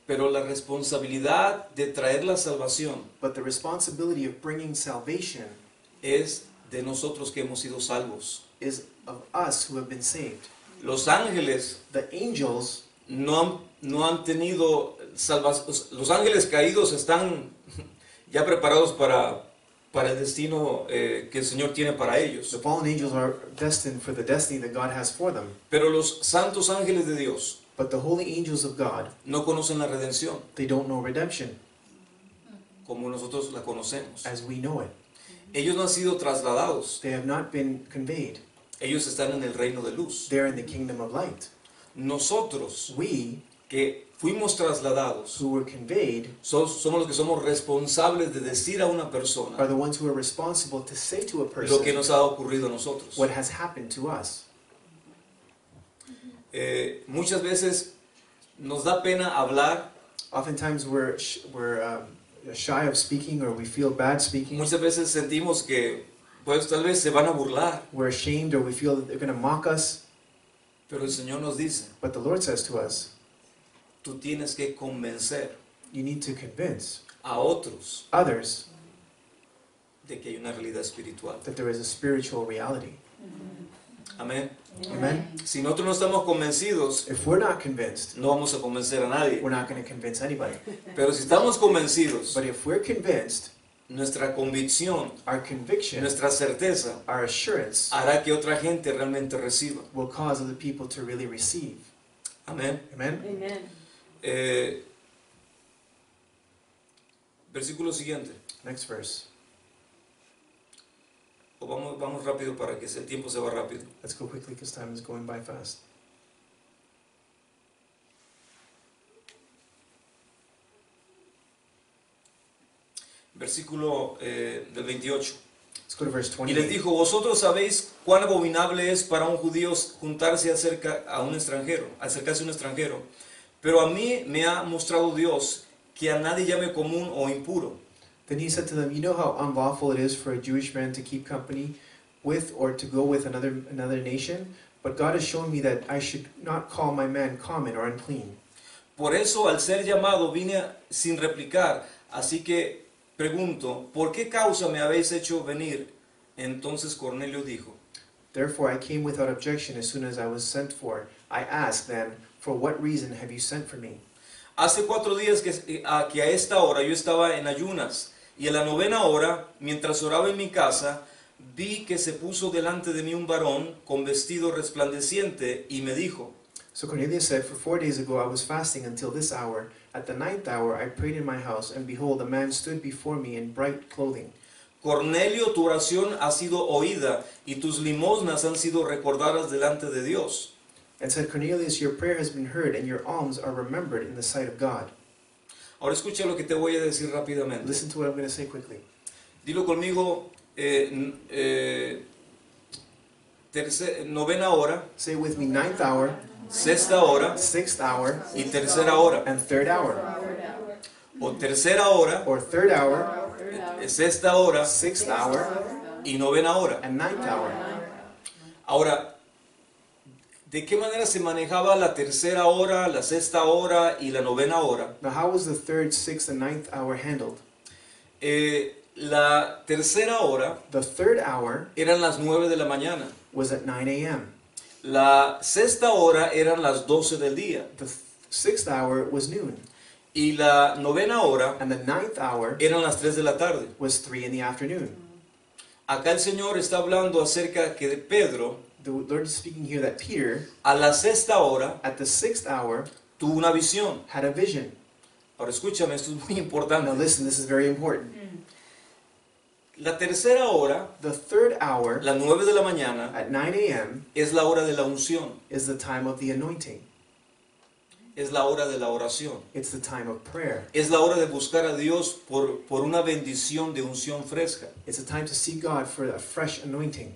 pero la responsabilidad de traer la salvación but the responsibility of bringing salvation es de nosotros que hemos sido salvos. is of us who have been saved. Los ángeles The angels no han tenido salvación. Los ángeles caídos están ya preparados para para el destino que el Señor tiene para ellos. The fallen angels are destined for the destiny that God has for them. Pero los santos ángeles de Dios But the holy angels of God, no conocen la redención they don't know redemption como nosotros la conocemos. as we know it. Ellos no han sido trasladados. They have not been conveyed. Ellos están en el reino de luz. They're in the kingdom of light. Nosotros We, que fuimos trasladados who were conveyed, somos los que somos responsables de decir a una persona are the ones who are responsible to say to a lo que person nos ha ocurrido a nosotros. what has happened to us. Muchas veces nos da pena hablar, Oftentimes we're shy of speaking, or we feel bad speaking. muchas veces sentimos que pues tal vez se van a burlar, We're ashamed, or we feel that they're going to mock us. pero el Señor nos dice, But the Lord says to us, tú tienes que convencer you need to convince a otros others de que hay una realidad espiritual. that there is a spiritual reality. Amén. Amen? Si nosotros no estamos convencidos, If we're not convinced, no vamos a convencer a nadie. we're not going to convince anybody. Pero si estamos convencidos, But if we're convinced, nuestra convicción, our conviction, nuestra certeza, our assurance hará que otra gente realmente reciba. will cause other people to really receive. Amén. Amen? Amen. Versículo siguiente. Next verse. O vamos rápido para que el tiempo se va rápido. Let's go quickly because time is going by fast. Versículo del 28. Let's go to verse Y les 28. dijo, vosotros sabéis cuán abominable es para un judío juntarse acercarse a un extranjero, pero a mí me ha mostrado Dios que a nadie llame común o impuro. Then he said to them, you know how unlawful it is for a Jewish man to keep company with or to go with another nation? But God has shown me that I should not call my man common or unclean. Por eso, al ser llamado, vine sin replicar. Así que pregunto, ¿por qué causa me habéis hecho venir? Entonces Cornelio dijo, Therefore I came without objection as soon as I was sent for. I asked then, for what reason have you sent for me? hace 4 días que a esta hora yo estaba en ayunas, y a la 9ª hora, mientras oraba en mi casa, vi que se puso delante de mí un varón con vestido resplandeciente y me dijo, So Cornelius said, for 4 days ago I was fasting until this hour. At the 9th hour I prayed in my house, and behold, a man stood before me in bright clothing. Cornelio, tu oración ha sido oída y tus limosnas han sido recordadas delante de Dios. And said, Cornelius, your prayer has been heard, and your alms are remembered in the sight of God. Ahora escucha lo que te voy a decir rápidamente. Listen to what I'm going to say quickly. Dilo conmigo, 9ª hora, Say with me, 9th hour, 6ª hora 6th hour, y 3ª hora. and 3rd hour. O 3ª hora, Or 3rd hour, 6ª hora 6th hour, y 9ª hora. and 9th hour. Ahora, ¿de qué manera se manejaba la 3ª hora, la 6ª hora y la 9ª hora? Now how was the 3rd, 6th, and 9th hour handled? La 3ª hora The 3rd hour eran las 9 de la mañana. was at 9 a.m. La 6ª hora eran las 12 del día. The 6th hour was noon. Y la 9ª hora And the 9th hour eran las 3 de la tarde. was 3 in the afternoon. Acá el Señor está hablando acerca que de Pedro, The Lord is speaking here that Peter, a la 6ª hora, at the 6th hour, tuvo una visión. had a vision. Ahora escúchame, esto es muy Now importante. listen, this is very important. La 3ª hora, The 3rd hour, las 9 de la mañana, at 9 a.m., es la hora de la unción. is the time of the anointing. Es la hora de la oración. It's the time of prayer. Es la hora de buscar a Dios por una bendición de unción fresca. It's a time to seek God for a fresh anointing.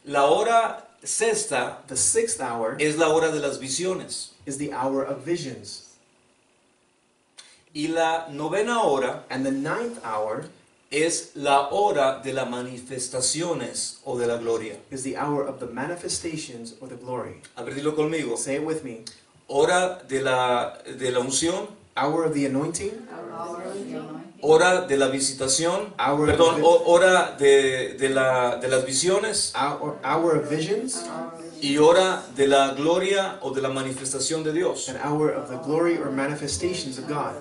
La hora sexta The 6th hour es la hora de las visiones. is the hour of visions. Y la 9ª hora And the 9th hour es la hora de las manifestaciones o de la gloria. is the hour of the manifestations or the glory. A ver, dilo conmigo. Say it with me. Hora de la unción, Hour of the anointing, hora de la visitación, hour perdón, of, hora de las visiones hour of visions, y hora de la gloria o de la manifestación de Dios. an hour of the glory or manifestations of God.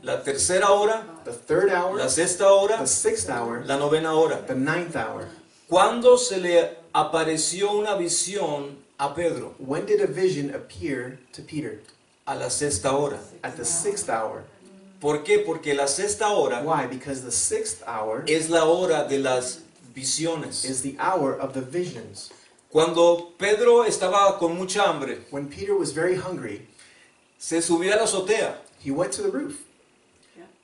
la tercera hora, the third hour, la sexta hora, the sixth hour, la novena hora. the ninth hour. ¿Cuándo se le apareció una visión a Pedro? When did a vision appear to Peter? A la sexta hora. At the sixth hour. ¿Por qué? Porque la sexta hora Why? Because the sixth hour es la hora de las visiones. is the hour of the visions. Cuando Pedro estaba con mucha hambre, When Peter was very hungry, se subió a la azotea. he went to the roof.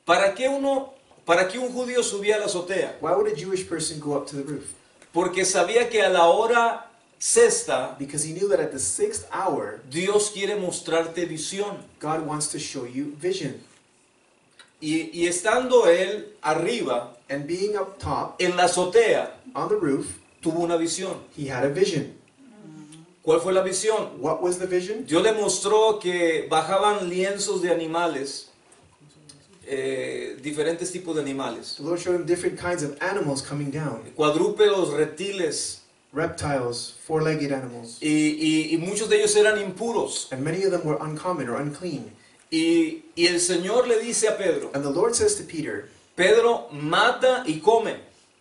¿Para qué un judío subía a la azotea? Why would a Jewish person go up to the roof? Porque sabía que a la hora sexta Because he knew that at the sixth hour, Dios quiere mostrarte visión. God wants to show you vision. Y estando él arriba, And being up top en la azotea, on the roof, tuvo una visión. he had a vision. ¿Cuál fue la visión? What was the vision? Dios le mostró que bajaban lienzos de animales, diferentes tipos de animales. The Lord showed him different kinds of animals coming down. Cuadrúpedos, reptiles, Reptiles, four-legged animals. y muchos de ellos eran impuros. And many of them were uncommon or unclean. Y el Señor le dice a Pedro, And the Lord says to Peter, Pedro, mata y come.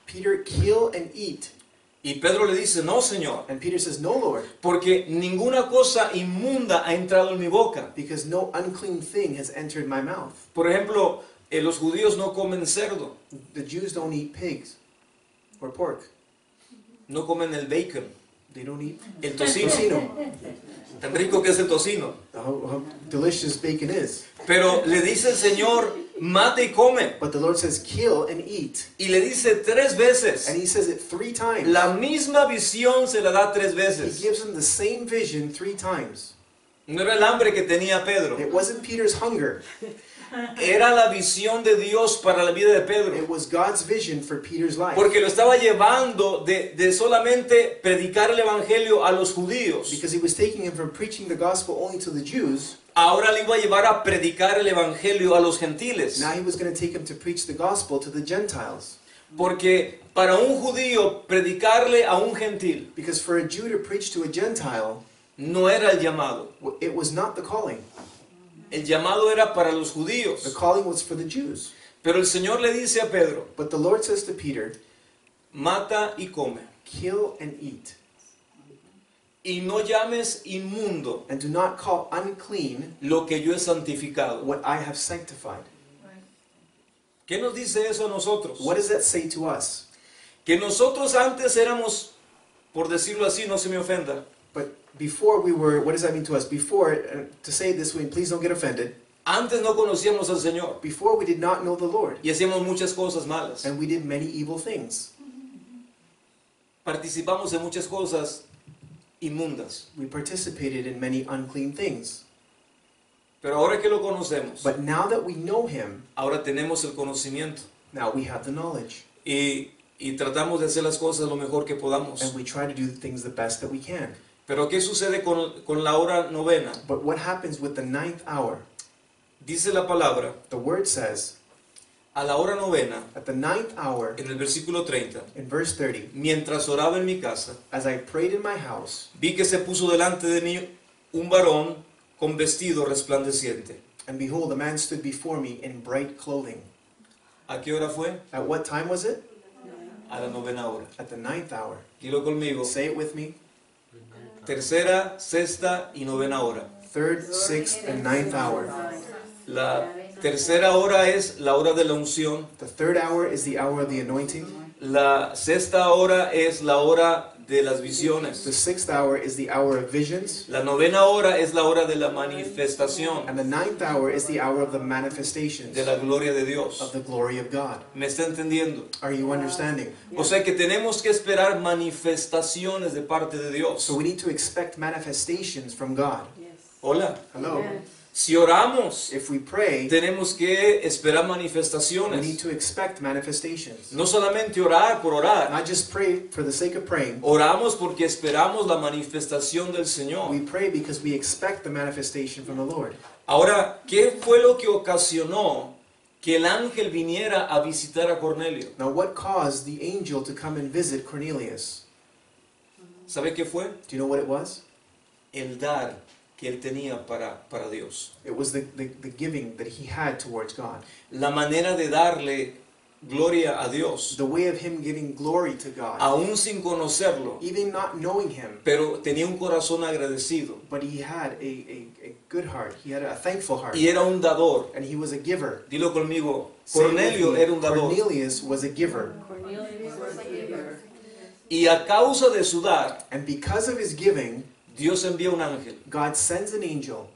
Peter, kill and eat. Y Pedro le dice, no, Señor, And Peter says, no, Lord, porque ninguna cosa inmunda ha entrado en mi boca. because no unclean thing has entered my mouth. Por ejemplo, los judíos no comen cerdo, The Jews don't eat pigs or pork. no comen el bacon, They don't eat el tocino. tocino. Tan rico que es el tocino. How delicious bacon is. Pero le dice el Señor, mata y come. But the Lord says, kill and eat. Y le dice 3 veces. And he says it 3 times. La misma visión se la da 3 He veces. gives him the same vision 3 times. No era el hambre que tenía Pedro. It wasn't Peter's hunger. Era la visión de Dios para la vida de Pedro. It was God's vision for Peter's life. Porque lo estaba llevando de solamente predicar el evangelio a los judíos. Because he was taking him from preaching the gospel only to the Jews. Ahora le iba a llevar a predicar el evangelio a los gentiles. Now he was going to take him to preach the gospel to the Gentiles. Porque para un judío predicarle a un gentil Because for a Jew to preach to a Gentile, no era el llamado. it was not the calling. El llamado era para los The judíos. calling was for the Jews. Pero el Señor le dice a Pedro, But the Lord says to Peter, mata y come. kill and eat. Y no llames inmundo And do not call unclean lo que yo he santificado. what I have sanctified. ¿Qué nos dice eso a nosotros? What does that say to us? Que nosotros antes éramos, por decirlo así, no se me ofenda, But before we were, what does that mean to us? Before, to say it this way, and please don't get offended, antes no conocíamos al Señor before we did not know the Lord, y hacíamos muchas cosas malas. and we did many evil things. Participamos en muchas cosas inmundas. We participated in many unclean things. Pero ahora que lo conocemos, But now that we know Him, ahora tenemos el conocimiento now we have the knowledge. y tratamos de hacer las cosas lo mejor que podamos. And we try to do things the best that we can. Pero ¿qué sucede con la hora novena? But what happens with the 9th hour? Dice la palabra, The Word says, a la hora novena, at the 9th hour, en el versículo 30, in verse 30, mientras oraba en mi casa, as I prayed in my house, vi que se puso delante de mí un varón con vestido resplandeciente. and behold, a man stood before me in bright clothing. ¿A qué hora fue? At what time was it? A la novena hora. At the 9th hour. Dilo conmigo. Say it with me. Tercera, sexta y novena hora. 3rd, 6th, and 9th hour. La tercera hora es la hora de la unción. The 3rd hour is the hour of the anointing. La sexta hora es la hora de las visiones. The 6th hour is the hour of visions. La novena hora es la hora de la manifestación And the 9th hour is the hour of the manifestations de la gloria de of Dios. the glory of God. ¿Me está entendiendo? Are you understanding? O sea que tenemos que esperar manifestaciones de parte de Dios. So we need to expect manifestations from God. Hola. Hello. Si oramos, If we pray, tenemos que esperar we need manifestaciones. to expect manifestations. No solamente orar por orar. Not just pray for the sake of praying. Oramos porque esperamos la manifestación del We Señor. pray because we expect the manifestation from the Lord. Ahora, ¿qué fue lo que ocasionó que el ángel viniera a visitar a Cornelio? Now, what caused the angel to come and visit Cornelius? ¿Sabe qué fue? Do you know what it was? El dar que él tenía para Dios. It was the giving that he had towards God. La manera de darle gloria a Dios, The way of him giving glory to God. aún sin conocerlo, Even not knowing him. pero tenía un corazón agradecido But he had a good heart. He had a thankful heart. y era un dador. And he was a giver. Dilo conmigo, Say with Cornelio me, era un dador. Cornelius was a giver. Y a causa de su dar, And because of his giving, Dios envía un ángel God sends an angel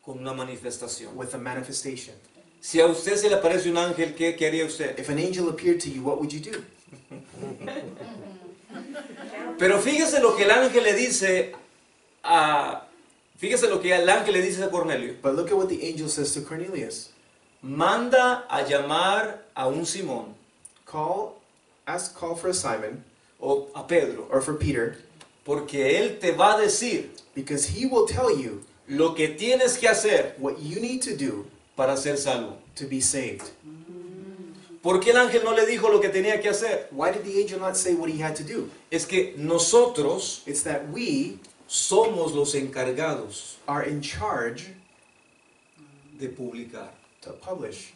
con una manifestación. with a manifestation. Si a usted se le aparece un ángel, ¿qué haría usted? If an angel appeared to you, what would you do? Pero fíjese lo que el ángel le dice fíjese lo que el ángel le dice a Cornelio. But look at what the angel says to Cornelius. Manda a llamar a un Simón Call for a Simon, o a Pedro, or for Peter, porque él te va a decir because he will tell you lo que tienes que hacer what you need to do para ser salvo. to be saved. ¿Por qué el ángel no le dijo lo que tenía que hacer? Why did the angel not say what he had to do? Es que nosotros It's that we somos los encargados are in charge de publicar, to publish,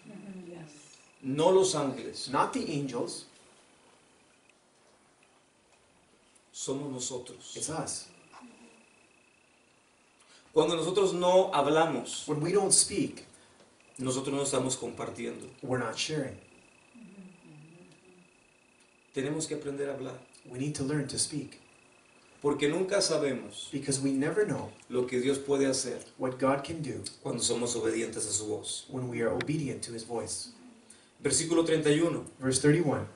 no los ángeles, not the angels, somos nosotros. it's us. Cuando nosotros no hablamos, When we don't speak, nosotros no estamos compartiendo. we're not sharing. Tenemos que aprender a hablar, We need to learn to speak, porque nunca sabemos because we never know lo que Dios puede hacer what God can do cuando somos obedientes a su voz. when we are obedient to his voice. Versículo 31. Verse 31.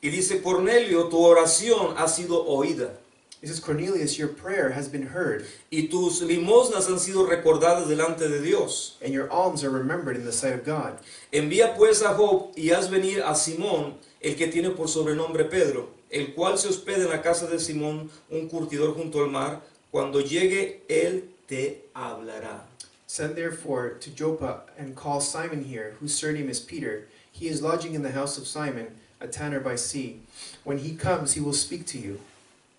Y dice, Cornelio, tu oración ha sido oída, It says, Cornelius, your prayer has been heard, y tus limosnas han sido recordadas delante de Dios. and your alms are remembered in the sight of God. Envía pues a Job y haz venir a Simón, el que tiene por sobrenombre Pedro, el cual se hospeda en la casa de Simón, un curtidor junto al mar. Cuando llegue, él te hablará. Send therefore to Joppa and call Simon here, whose surname is Peter. He is lodging in the house of Simon, a tanner by sea. When he comes, he will speak to you.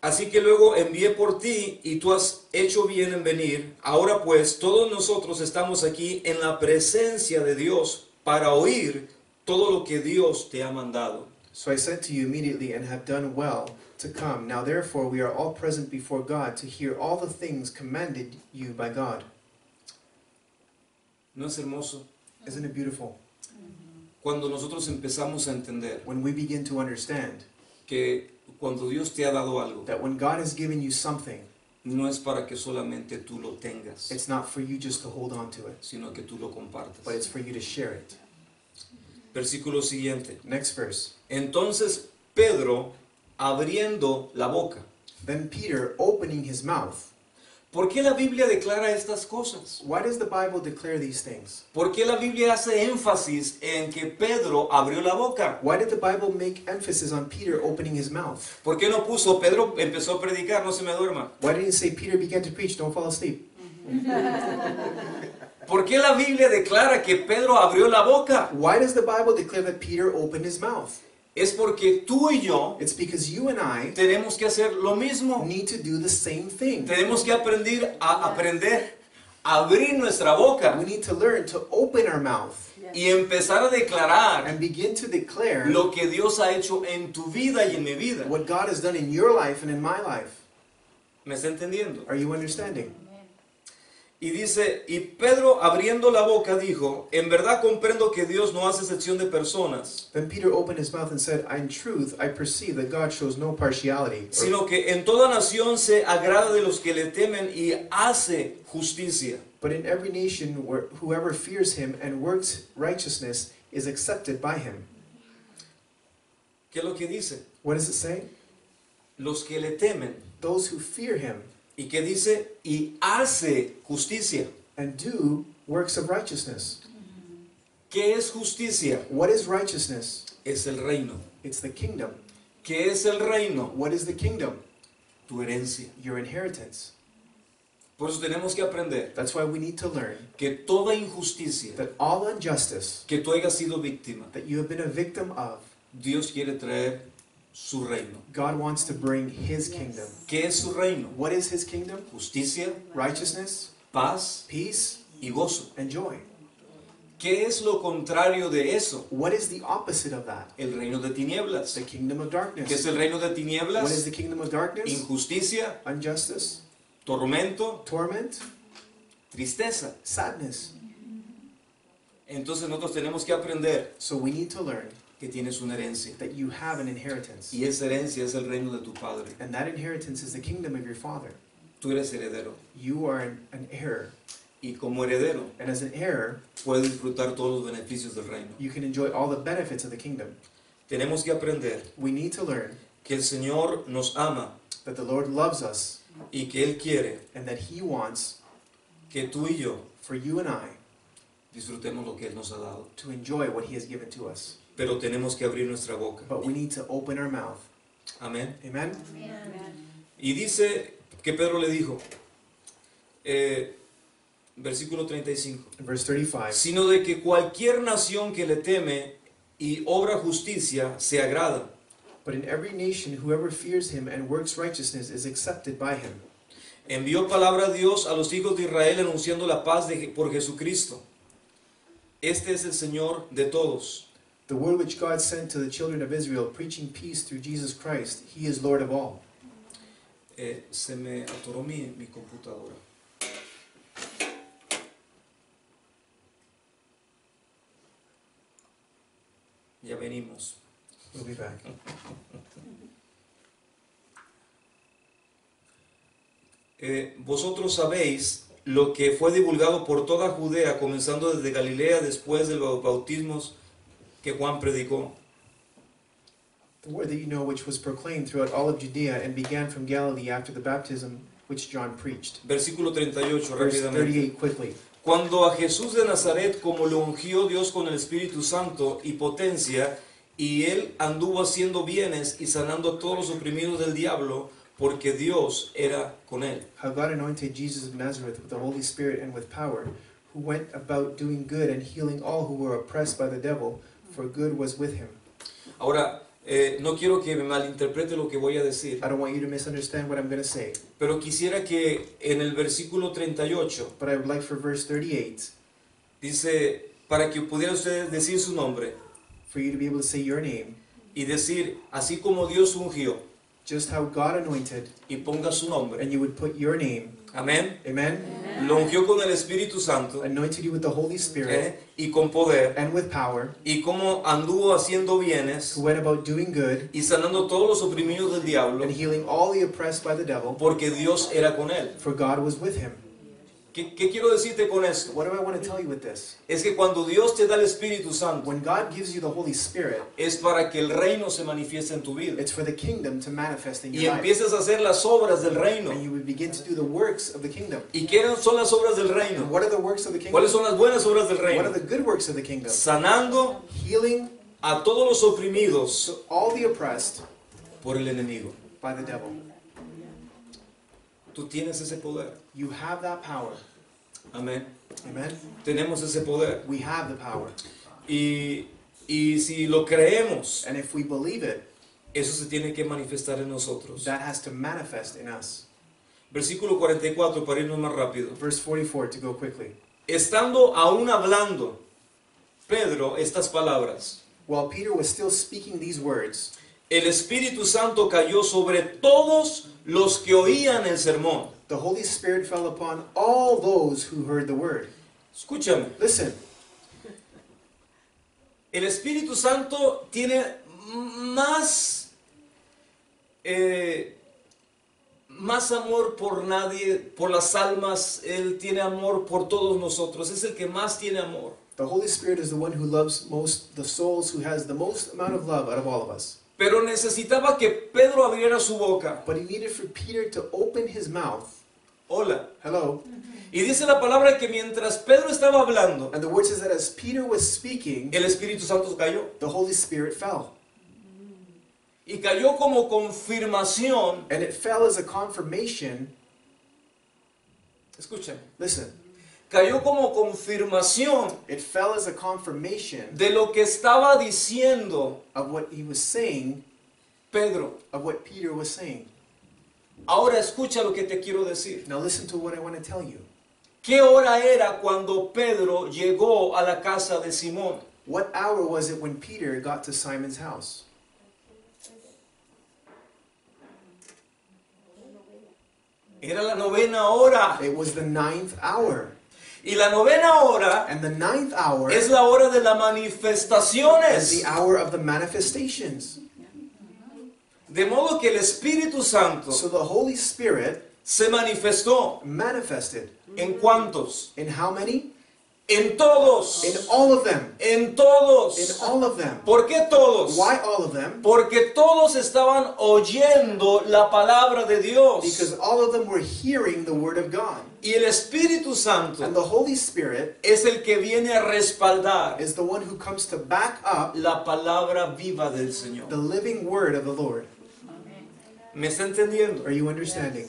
Así que luego envié por ti y tú has hecho bien en venir. Ahora pues todos nosotros estamos aquí en la presencia de Dios para oír todo lo que Dios te ha mandado. So I sent to you immediately and have done well to come. Now therefore we are all present before God to hear all the things commanded you by God. ¿No es hermoso? Isn't it beautiful? Cuando nosotros empezamos a entender When we begin to understand que cuando Dios te ha dado algo, that when God has given you something, no es para que solamente tú lo tengas, it's not for you just to hold on to it, sino que tú lo compartas. but it's for you to share it. Versículo siguiente. Next verse. Entonces Pedro, abriendo la boca. Then Peter, opening his mouth. ¿Por qué la Biblia declara estas cosas? Why does the Bible declare these things? ¿Por qué la Biblia hace énfasis en que Pedro abrió la boca? Why did the Bible make emphasis on Peter opening his mouth? ¿Por qué no puso Pedro empezó a predicar, no se me duerma? Why didn't it say Peter began to preach, don't fall asleep? ¿Por qué la Biblia declara que Pedro abrió la boca? Why does the Bible declare that Peter opened his mouth? Es porque tú y yo It's because you and I tenemos que hacer lo mismo. need to do the same thing. Tenemos que aprender a abrir nuestra boca We need to learn to open our mouth y empezar a declarar and begin to declare lo que Dios ha hecho en tu vida y en mi vida. what God has done in your life and in my life. ¿Me está entendiendo? Are you understanding? Y dice, y Pedro abriendo la boca dijo, en verdad comprendo que Dios no hace excepción de personas, Then Peter opened his mouth and said, in truth, I perceive that God shows no partiality, sino que en toda nación se agrada de los que le temen y hace justicia. but in every nation whoever fears him and works righteousness is accepted by him. ¿Qué es lo que dice? What does it say? Los que le temen. Those who fear him ¿Y qué dice? Y hace justicia. and do works of righteousness. ¿Qué es justicia? What is righteousness? Es el reino. It's the kingdom. ¿Qué es el reino? What is the kingdom? Tu herencia. Your inheritance. Por eso tenemos que aprender That's why we need to learn que toda injusticia that all injustice que tú hayas sido víctima, that you have been a victim of, Dios quiere traer su reino. God wants to bring His kingdom. ¿Qué es su reino? What is His kingdom? Justicia, Righteousness, paz peace, y gozo. and joy. ¿Qué es lo contrario de eso? What is the opposite of that? El reino de tinieblas. The kingdom of ¿Qué es darkness. el reino de What is tinieblas? the kingdom of darkness? Injusticia, Injustice, tormento, torment, tristeza. sadness. Entonces nosotros tenemos que aprender So we need to learn que tienes una herencia. that you have an inheritance. Y esa herencia es el reino de tu Padre. And that inheritance is the kingdom of your Father. Tú eres heredero. You are an heir. Y como heredero, And as an heir, puedes disfrutar todos los beneficios del reino. you can enjoy all the benefits of the kingdom. Tenemos que aprender We need to learn que el Señor nos ama that the Lord loves us y que Él quiere and that He wants que tú y yo for you and I disfrutemos lo que Él nos ha dado. to enjoy what He has given to us. Pero tenemos que abrir nuestra boca. But we need to open our mouth. Amén. Amen? Y dice que Pedro le dijo, versículo 35, In verse 35, sino de que cualquier nación que le teme y obra justicia se agrada. but in every nation whoever fears Him and works righteousness is accepted by Him. Envió palabra a Dios a los hijos de Israel anunciando la paz por Jesucristo. Este es el Señor de todos. The word which God sent to the children of Israel, preaching peace through Jesus Christ, He is Lord of all. Se me atoró mi computadora. Ya venimos. We'll be back. Vosotros sabéis lo que fue divulgado por toda Judea, comenzando desde Galilea después de los bautismos que Juan predicó. The word that you know which was proclaimed throughout all of Judea and began from Galilee after the baptism which John preached. Versículo 38, Verse rápidamente. 38 quickly. Cuando a Jesús de Nazaret, como lo ungió Dios con el Espíritu Santo y potencia, y él anduvo haciendo bienes y sanando a todos los oprimidos del diablo, porque Dios era con él. How God anointed Jesus of Nazareth with the Holy Spirit and with power, who went about doing good and healing all who were oppressed by the devil, for good was with him. Ahora, no quiero que me malinterprete lo que voy a decir, I don't want you to misunderstand what I'm going to say, pero quisiera que en el versículo 38 but I would like for verse 38 dice, para que pudieran ustedes decir su nombre for you to be able to say your name, y decir, así como Dios ungió, just how God anointed, y ponga su nombre. and you would put your name. Amén. Amen? Lo ungió con el Espíritu Santo Anointed you with the Holy Spirit y con poder, and with power, y como anduvo haciendo bienes who went about doing good y sanando todos los oprimidos del diablo, and healing all the oppressed by the devil, porque Dios era con él. for God was with him. ¿Qué quiero decirte con esto? What do I want to tell you with this? Es que cuando Dios te da el Espíritu Santo, When God gives you the Holy Spirit, es para que el reino se manifieste en tu vida. it's for the kingdom to manifest in Y your life. empiezas a hacer las obras del reino. And you would begin to do the works of the kingdom. ¿Y qué son las obras del And reino? what are the works of the kingdom? ¿Cuáles son las buenas obras del What are reino? the good works of the kingdom? Sanando Healing a todos los oprimidos all the oppressed por el enemigo. by the devil. Tú tienes ese poder. You have that power. Amén. Amen? Tenemos ese poder. We have the power. Y si lo creemos, And if we believe it, eso se tiene que manifestar en nosotros. that has to manifest in us. Versículo 44, para irnos más rápido. Verse 44, to go quickly. Estando aún hablando Pedro estas palabras, While Peter was still speaking these words, el Espíritu Santo cayó sobre todos los que oían el sermón. the Holy Spirit fell upon all those who heard the word. Escúchame, Listen, el Espíritu Santo tiene más, más amor por nadie, por las almas. Él tiene amor por todos nosotros. Es el que más tiene amor. the Holy Spirit is the one who loves most the souls, who has the most amount of love out of all of us. Pero necesitaba que Pedro abriera su boca. But he needed for Peter to open his mouth. Hola. Hello. Y dice la palabra que mientras Pedro estaba hablando, And the word says that as Peter was speaking, el Espíritu Santo cayó. the Holy Spirit fell. Y cayó como confirmación. And it fell as a confirmation. Escúchame. Listen, Cayó como confirmación it fell as a confirmation de lo que estaba diciendo of what he was saying Pedro. of what Peter was saying. Ahora escucha lo que te quiero decir. Now listen to what I want to tell you. ¿Qué hora era cuando Pedro llegó a la casa de Simón? What hour was it when Peter got to Simon's house? Era la 9ª hora. It was the 9th hour. Y la 9ª hora And the 9th hour es la hora de las is manifestaciones. the hour of the manifestations. De modo que el Espíritu Santo So the Holy Spirit se manifestó. manifested. ¿En cuántos? In how many? En todos. In all of them. En In todos. all of them. ¿Por qué todos? Why all of them? Porque todos estaban oyendo la palabra de Dios. Because all of them were hearing the Word of God. Y el Espíritu Santo And the Holy Spirit es el que viene a respaldar is the one who comes to back up la palabra viva del Señor. the living Word of the Lord. ¿Me está entendiendo? Are you understanding?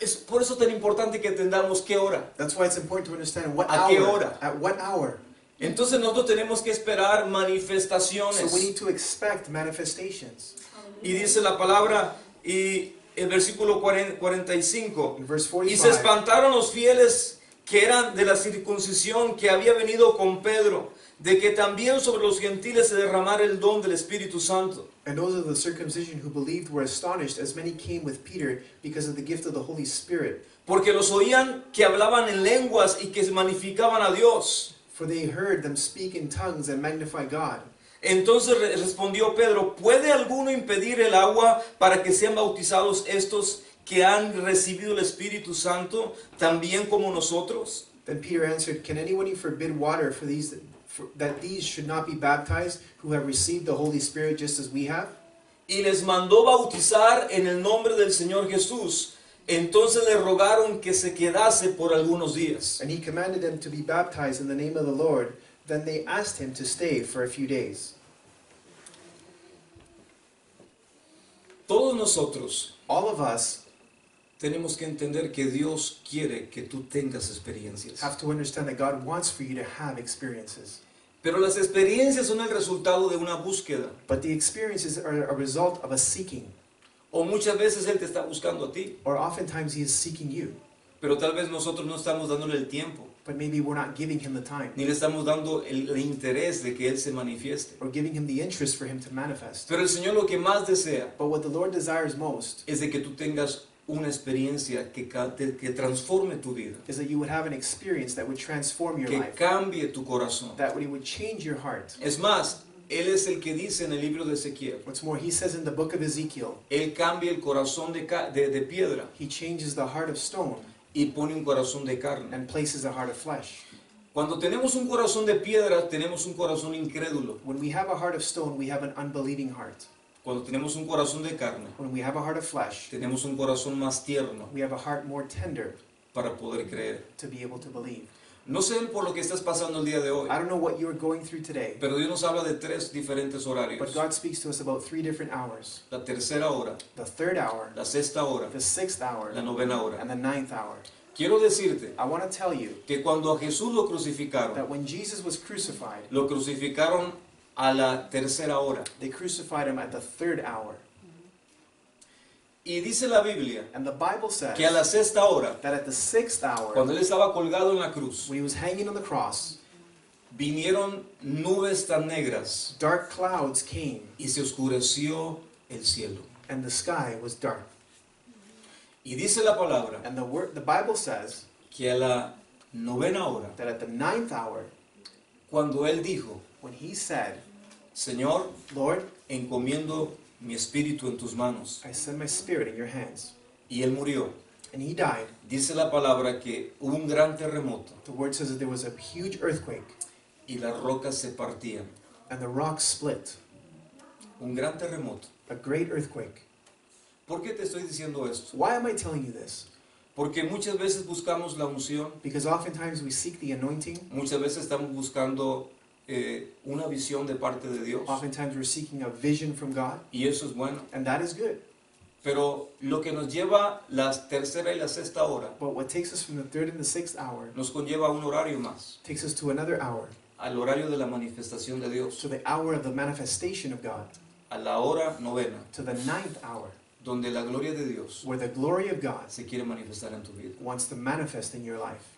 Es por eso tan importante que entendamos qué hora. That's why it's important to understand what ¿A qué hour. hora? At what hour. Entonces nosotros tenemos que esperar So we manifestaciones. need to expect manifestations. Y dice la palabra, y el versículo 45. In verse Y se 45. espantaron los fieles que eran de la circuncisión que había venido con Pedro, de que también sobre los gentiles se derramara el don del Espíritu Santo. And those of the circumcision who believed were astonished, as many came with Peter because of the gift of the Holy Spirit. Porque los oían que hablaban en lenguas y que se magnificaban a Dios. For they heard them speak in tongues and magnify God. Entonces respondió Pedro, ¿puede alguno impedir el agua para que sean bautizados estos que han recibido el Espíritu Santo, también como nosotros? Then Peter answered, Can anyone forbid water that these should not be baptized, who have received the Holy Spirit just as we have? Y les mandó bautizar en el nombre del Señor Jesús. Entonces le rogaron que se quedase por algunos días. And he commanded them to be baptized in the name of the Lord. Then they asked him to stay for a few days. Todos nosotros All of us tenemos que entender que Dios quiere que tú tengas experiencias. have to understand that God wants for you to have experiences. Pero las experiencias son el resultado de una búsqueda. But the experiences are a result of a seeking. O muchas veces Él te está buscando a ti. Or oftentimes he is seeking you. Pero tal vez nosotros no estamos dándole el tiempo. But maybe we're not giving him the time. Ni le estamos dando el interés de que Él se manifieste. Or giving him the interest for him to manifest. Pero el Señor lo que más desea But what the Lord desires most es de que tú tengas una experiencia que transforme tu vida. is that you would have an experience that would transform your Que life. cambie tu corazón. That it would change your heart. Es más, Él es el que dice en el libro de Ezequiel, What's more, he says in the book of Ezekiel, Él cambia el corazón de piedra he changes the heart of stone y pone un corazón de carne. and places a heart of flesh. Cuando tenemos un corazón de piedra, tenemos un corazón incrédulo. When we have a heart of stone, we have an unbelieving heart. Cuando tenemos un corazón de carne, When we have a heart of flesh, tenemos un corazón más tierno we have a heart more tender para poder creer. to be able to believe. No sé por lo que estás pasando el día de hoy, I don't know what you're going through today, pero Dios nos habla de 3 diferentes but horarios. God speaks to us about 3 different hours. La tercera hora, The 3rd hour, la sexta hora, the 6th hour, la novena hora. and the 9th hour. Quiero decirte I want to tell you que cuando a Jesús lo crucificaron that when Jesus was crucified, a la tercera hora. they crucified him at the 3rd hour. Y dice la Biblia And the Bible says que a la sexta hora, that at the 6th hour, cuando Él estaba colgado en la cruz, when he was hanging on the cross, vinieron nubes tan negras dark clouds came y se oscureció el cielo. and the sky was dark. Y dice la palabra And the Bible says que a la novena hora, that at the 9th hour, cuando Él dijo, when he said, Señor, Lord, encomiendo mi espíritu en tus manos, I send my spirit in your hands. y Él murió. And he died. Dice la palabra que hubo un gran terremoto The word says that there was a huge earthquake y las rocas se partían. and the rocks split. Un gran terremoto. A great earthquake. ¿Por qué te estoy diciendo esto? Why am I telling you this? Porque muchas veces buscamos la unción, Because oftentimes we seek the anointing. muchas veces estamos buscando una visión de parte de Dios, Oftentimes we're seeking a vision from God. y eso es bueno. And that is good. Pero lo que nos lleva la tercera y la sexta hora, But what takes us from the 3rd and the 6th hour nos conlleva a un horario más, takes us to another hour. al horario de la manifestación de Dios. To the hour of the manifestation of God. a la hora novena, to the 9th hour, donde la gloria de Dios where the glory of God se quiere manifestar en tu vida. wants to manifest in your life.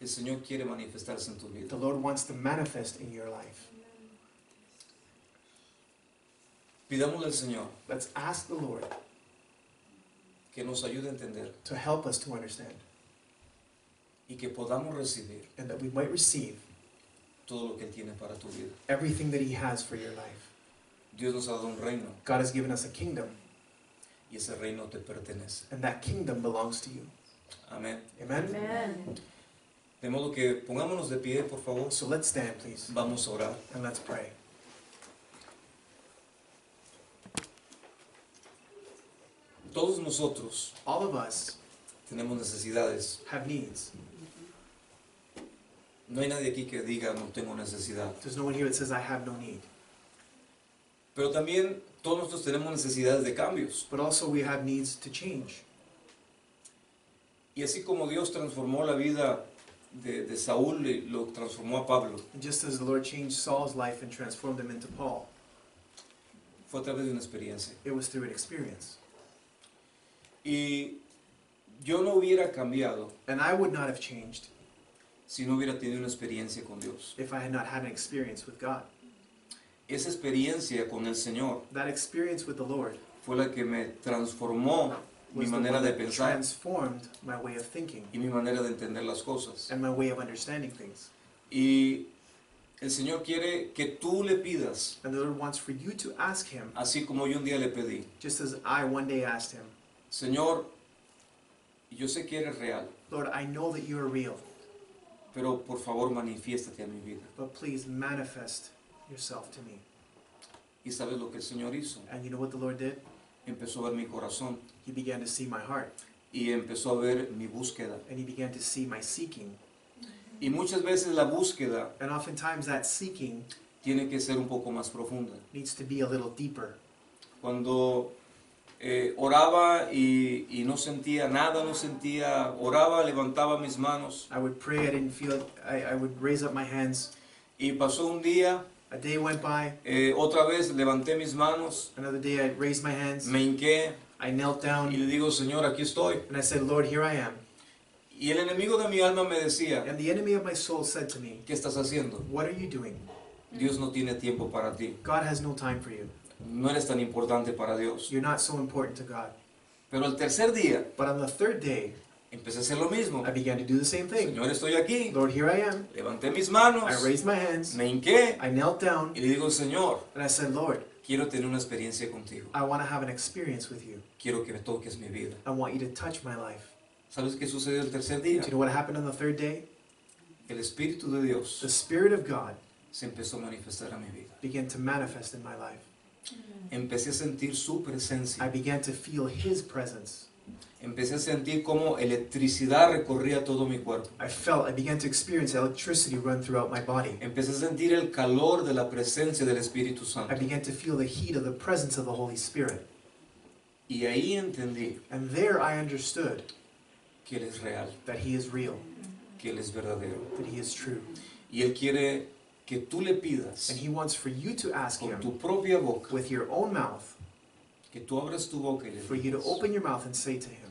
El Señor quiere manifestarse en tu vida. The Lord wants to manifest in your life. Pidámosle al Señor Let's ask the Lord que nos ayude a entender to help us to understand, y que podamos recibir and that we might receive todo lo que Él tiene para tu vida. everything that He has for your life. Dios nos ha dado un reino God has given us a kingdom, y ese reino te pertenece. and that kingdom belongs to you. Amén. Amen? Amen. De modo que pongámonos de pie, por favor. So let's stand, please, Vamos a orar. and let's pray. Todos nosotros All of us tenemos necesidades. have needs. No hay nadie aquí que diga no tengo necesidad. There's no one here that says, I have no need. Pero también todos nosotros tenemos necesidades de cambios. But also we have needs to change. Y así como Dios transformó la vida de Saúl y lo transformó a Pablo, And just as the Lord changed Saul's life and transformed him into Paul, fue a través de una experiencia. it was through an experience. Y yo no hubiera cambiado And I would not have changed si no hubiera tenido una experiencia con Dios. if I had not had an experience with God. Esa experiencia con el Señor That experience with the Lord fue la que me transformó mi was the manera one de that pensar transformed my way of thinking y mi manera de entender las cosas. and my way of understanding things. Y el Señor quiere que tú le pidas, And the Lord wants for you to ask Him, así como yo un día le pedí, just as I one day asked Him, Señor, yo sé que eres real, Lord, I know that you are real, pero por favor manifiéstate a mi vida. but please manifest yourself to me. ¿Y sabes lo que el Señor hizo? And you know what the Lord did? Empezó a ver mi corazón He began to see my heart, y empezó a ver mi búsqueda. and He began to see my seeking. Y muchas veces la búsqueda And oftentimes that seeking tiene que ser un poco más profunda. needs to be a little deeper. Cuando oraba y no sentía nada, oraba, levantaba mis manos I would pray, I didn't feel, I would raise up my hands. y pasó un día, A day went by, otra vez levanté mis manos, another day I raised my hands, me hinqué I knelt y down, le digo, Señor, aquí estoy. and I said, Lord, here I am. Y el enemigo de mi alma me decía, And the enemy of my soul said to me, ¿qué estás haciendo? what are you doing? Dios no tiene tiempo para ti. God has no time for you. No eres tan importante para Dios. You're not so important to God. Pero el tercer día But on the third day, empecé a hacer lo mismo. I began to do the same thing. Señor, estoy aquí. Lord, here I am. Levanté mis manos, I raised my hands, me hinqué I knelt down, y le digo, Señor, and I said, Lord, quiero tener una experiencia contigo. I want to have an experience with you. Quiero que me toques mi vida. I want you to touch my life. ¿Sabes qué sucedió el tercer Do día? you know what happened on the third day? El Espíritu de Dios The Spirit of God se empezó a manifestar a mi vida. began to manifest in my life. Empecé a sentir su I presencia. began to feel His presence. Empecé a sentir cómo electricidad recorría todo mi cuerpo. I began to experience electricity run throughout my body. Empecé a sentir el calor de la presencia del Espíritu I Santo. began to feel the heat of the presence of the Holy Spirit. Y ahí entendí And there I understood que Él es real, that He is real, que Él es verdadero. that He is true. Y Él quiere que tú le pidas And He wants for you to ask con Him tu propia boca, with your own mouth, que tú abras tu boca y le for you to digas, open your mouth and say to Him,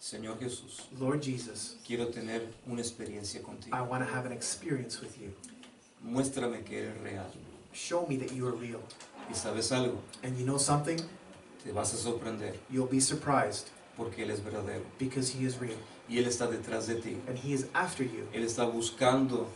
Señor Jesús, Lord Jesus, quiero tener una experiencia I contigo. want to have an experience with you. Muéstrame que eres real. Show me that you are real. Y sabes algo, And you know something? te vas a sorprender You'll be surprised porque Él es verdadero. because He is real. Y Él está detrás de ti. And He is after you. Él está buscando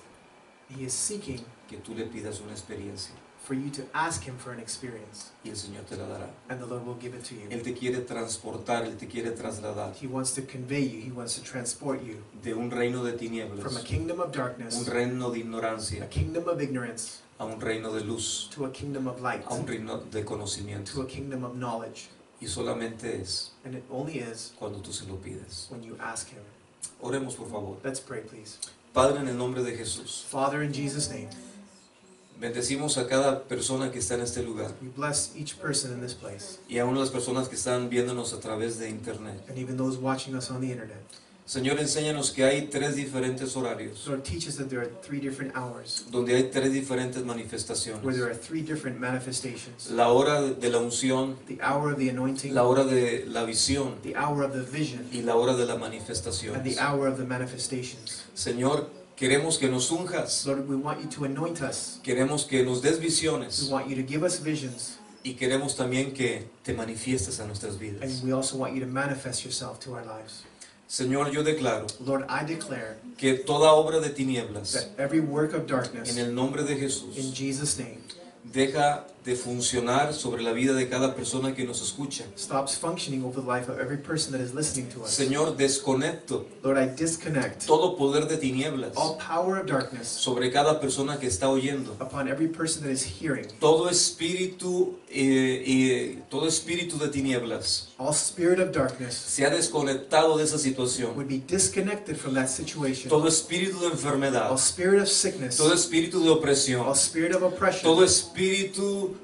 He is seeking que tú le pidas una experiencia for you to ask Him for an experience. y el Señor te la dará. And the Lord will give it to you. Él te quiere transportar, Él te quiere trasladar He wants to convey you. He wants to transport you de un reino de from a tinieblas, kingdom of un darkness, reino de a ignorancia, kingdom of ignorance, a un reino de luz, to a kingdom of light, a un reino de to conocimiento. a kingdom of knowledge. Y solamente es And it only is cuando tú se lo pides. when you ask Him. Oremos, por favor. Let's pray, please. Padre, en el nombre de Jesús, Father, in Jesus' name, bendecimos a cada persona que está en este lugar we bless each person in this place, y aún las personas que están viéndonos a través de internet. and even those watching us on the internet. Señor, enséñanos que hay 3 diferentes horarios, Lord, teach us that there are 3 different hours, donde hay 3 diferentes where manifestaciones. there are 3 different manifestations. La hora de la unción, The hour of the anointing, la hora de la visión the hour of the vision, y la hora de la and manifestación. the hour of the manifestations. Señor, queremos que nos unjas, Lord, we want you to anoint us. queremos que nos des We visiones want you to give us visions, y queremos también que te manifiestes a nuestras vidas. and we also want you to manifest yourself to our lives. Señor, yo declaro Lord, I declare que toda obra de tinieblas, that every work of darkness, en el nombre de in Jesús, Jesus' name, deja de funcionar sobre la vida de cada persona que nos escucha. stops functioning over the life of every person that is listening to us. Señor, desconecto Lord, I disconnect todo poder de tinieblas all power of darkness sobre cada persona que está oyendo. upon every person that is hearing. Todo espíritu de tinieblas All spirit of darkness se ha desconectado de esa situación. would be disconnected from that situation. Todo espíritu de enfermedad, All spirit of sickness, todo espíritu de opresión, all spirit of oppression, todo espíritu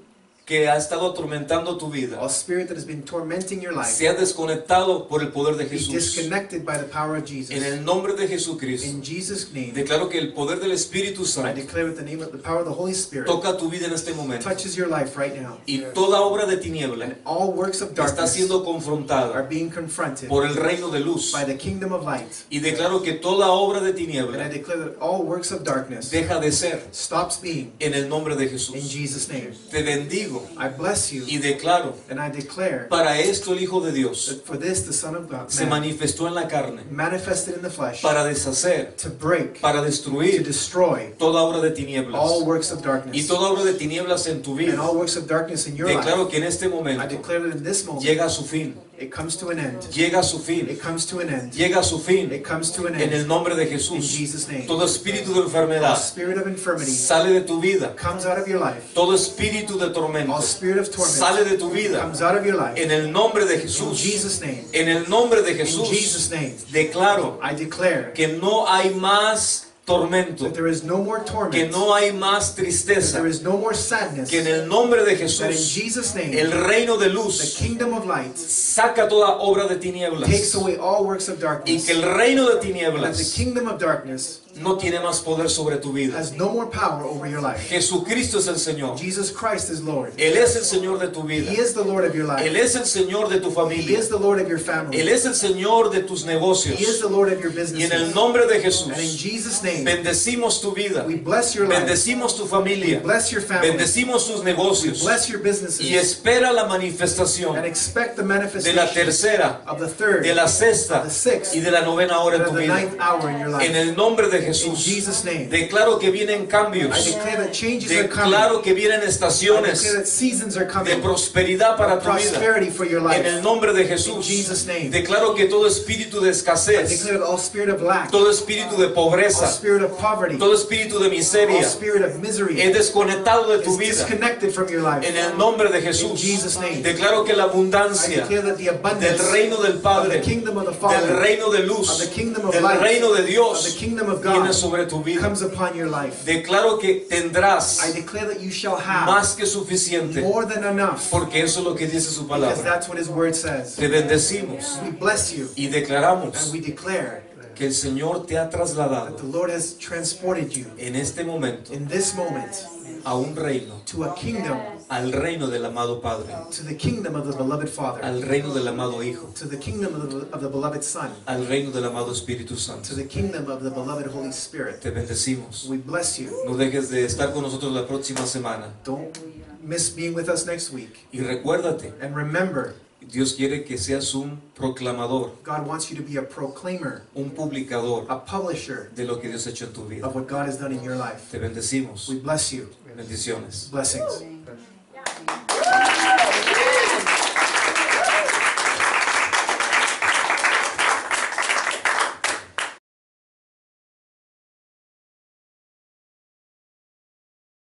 que ha estado atormentando tu vida, all spirit that has been tormenting your life, se ha desconectado por el poder de be Jesús. disconnected by the power of Jesus. En el nombre de Jesucristo, In Jesus' name, declaro que el poder del Espíritu I Santo declare with the name of the power of the Holy Spirit toca tu vida en este momento. touches your life right now. Y toda obra de tiniebla And all works of está darkness siendo are confrontada being confronted por el reino de luz. by the kingdom of light. Y declaro que toda obra de And I tiniebla declare that all works of darkness deja de ser stops being en el nombre de in Jesús. Jesus' name. Te bendigo I bless you y declaro, and I declare para esto el Hijo de Dios that for this the Son of God se manifestó en la carne manifested in the flesh para deshacer, to break, para to destruir destroy toda obra de tinieblas all works of y darkness toda obra de tinieblas en tu and vida. all works of darkness in your life. Declaro que en este I momento declare that in this moment llega a su fin, it comes to an end. llega a su fin, It comes to an end. llega a su fin It comes to an en el end nombre de in Jesús. Jesus' name. Todo espíritu de All enfermedad spirit of infirmity sale de tu vida. comes out of your life. Todo espíritu de tormento All spirit of sale torment de tu vida comes out of your life. en el nombre de In Jesús. Jesus' name. En el nombre de In Jesús Jesus' name. declaro I declare que no hay más tormento, that there is no more que torment, no hay más that tristeza, there is no more sadness, que en el nombre de that in Jesús Jesus' name, el reino de the luz kingdom of light saca toda obra de takes tinieblas away all works of y darkness, que el reino de and that the tinieblas kingdom of darkness no tiene más poder sobre tu vida. has no more power over your life. Jesucristo es el Señor. Jesus Christ is Lord. Él es el Señor de tu vida. He is the Lord of your Él life. es el Señor de tu He familia. is the Lord of your family. Él es el Señor de tus negocios. He is the Lord of your Y en el businesses. nombre de Jesús, And in Jesus' name, bendecimos tu vida. we bless your life. Bendecimos tu We familia. bless your family. Bendecimos tus We negocios. bless your businesses. Y espera la manifestación And expect the de la manifestation tercera, of the third, de la sexta of the sixth, y de la novena hora en and tu of the vida. ninth hour in your En life. el nombre de In Jesús, Jesus' name, declaro que vienen I cambios. declare that changes are coming. Declaro que vienen I estaciones declare that seasons are de coming. prosperidad para tu vida. Prosperity for your En el life. nombre de In Jesús, Jesus' name, declaro que todo espíritu de I escasez, declare that all spirit of lack, todo espíritu de all pobreza, spirit of poverty, todo espíritu de all miseria spirit of misery es desconectado de tu is vida. disconnected from your life. En el nombre de In Jesús, Jesus' name, declaro que la I abundancia declare that the del abundance reino del of the Padre, kingdom of the del Father, reino de of luz, the kingdom of del light, reino de of the Dios kingdom of viene God sobre tu vida. comes upon your life. Declaro que tendrás I declare that you shall have más que suficiente, more than enough, porque eso es lo que dice su because palabra. that's what His Word says. Te bendecimos We bless you y and declaramos we declare que el Señor te ha that trasladado the Lord has transported you en este momento in this moment a un reino, to a kingdom, al reino del amado Padre, to the kingdom of the beloved Father, al reino del amado Hijo, to the kingdom of the beloved Son, al reino del amado Espíritu to Santo. the kingdom of the beloved Holy Spirit. Te bendecimos. We bless you. No dejes de estar con nosotros la próxima semana. Don't miss being with us next week. Y recuérdate, And remember, Dios quiere que seas un proclamador, God wants you to be a proclaimer, un publicador a publisher de lo que Dios ha hecho en tu vida. of what God has done in your life. Te bendecimos. We bless you. Bendiciones. Blessings.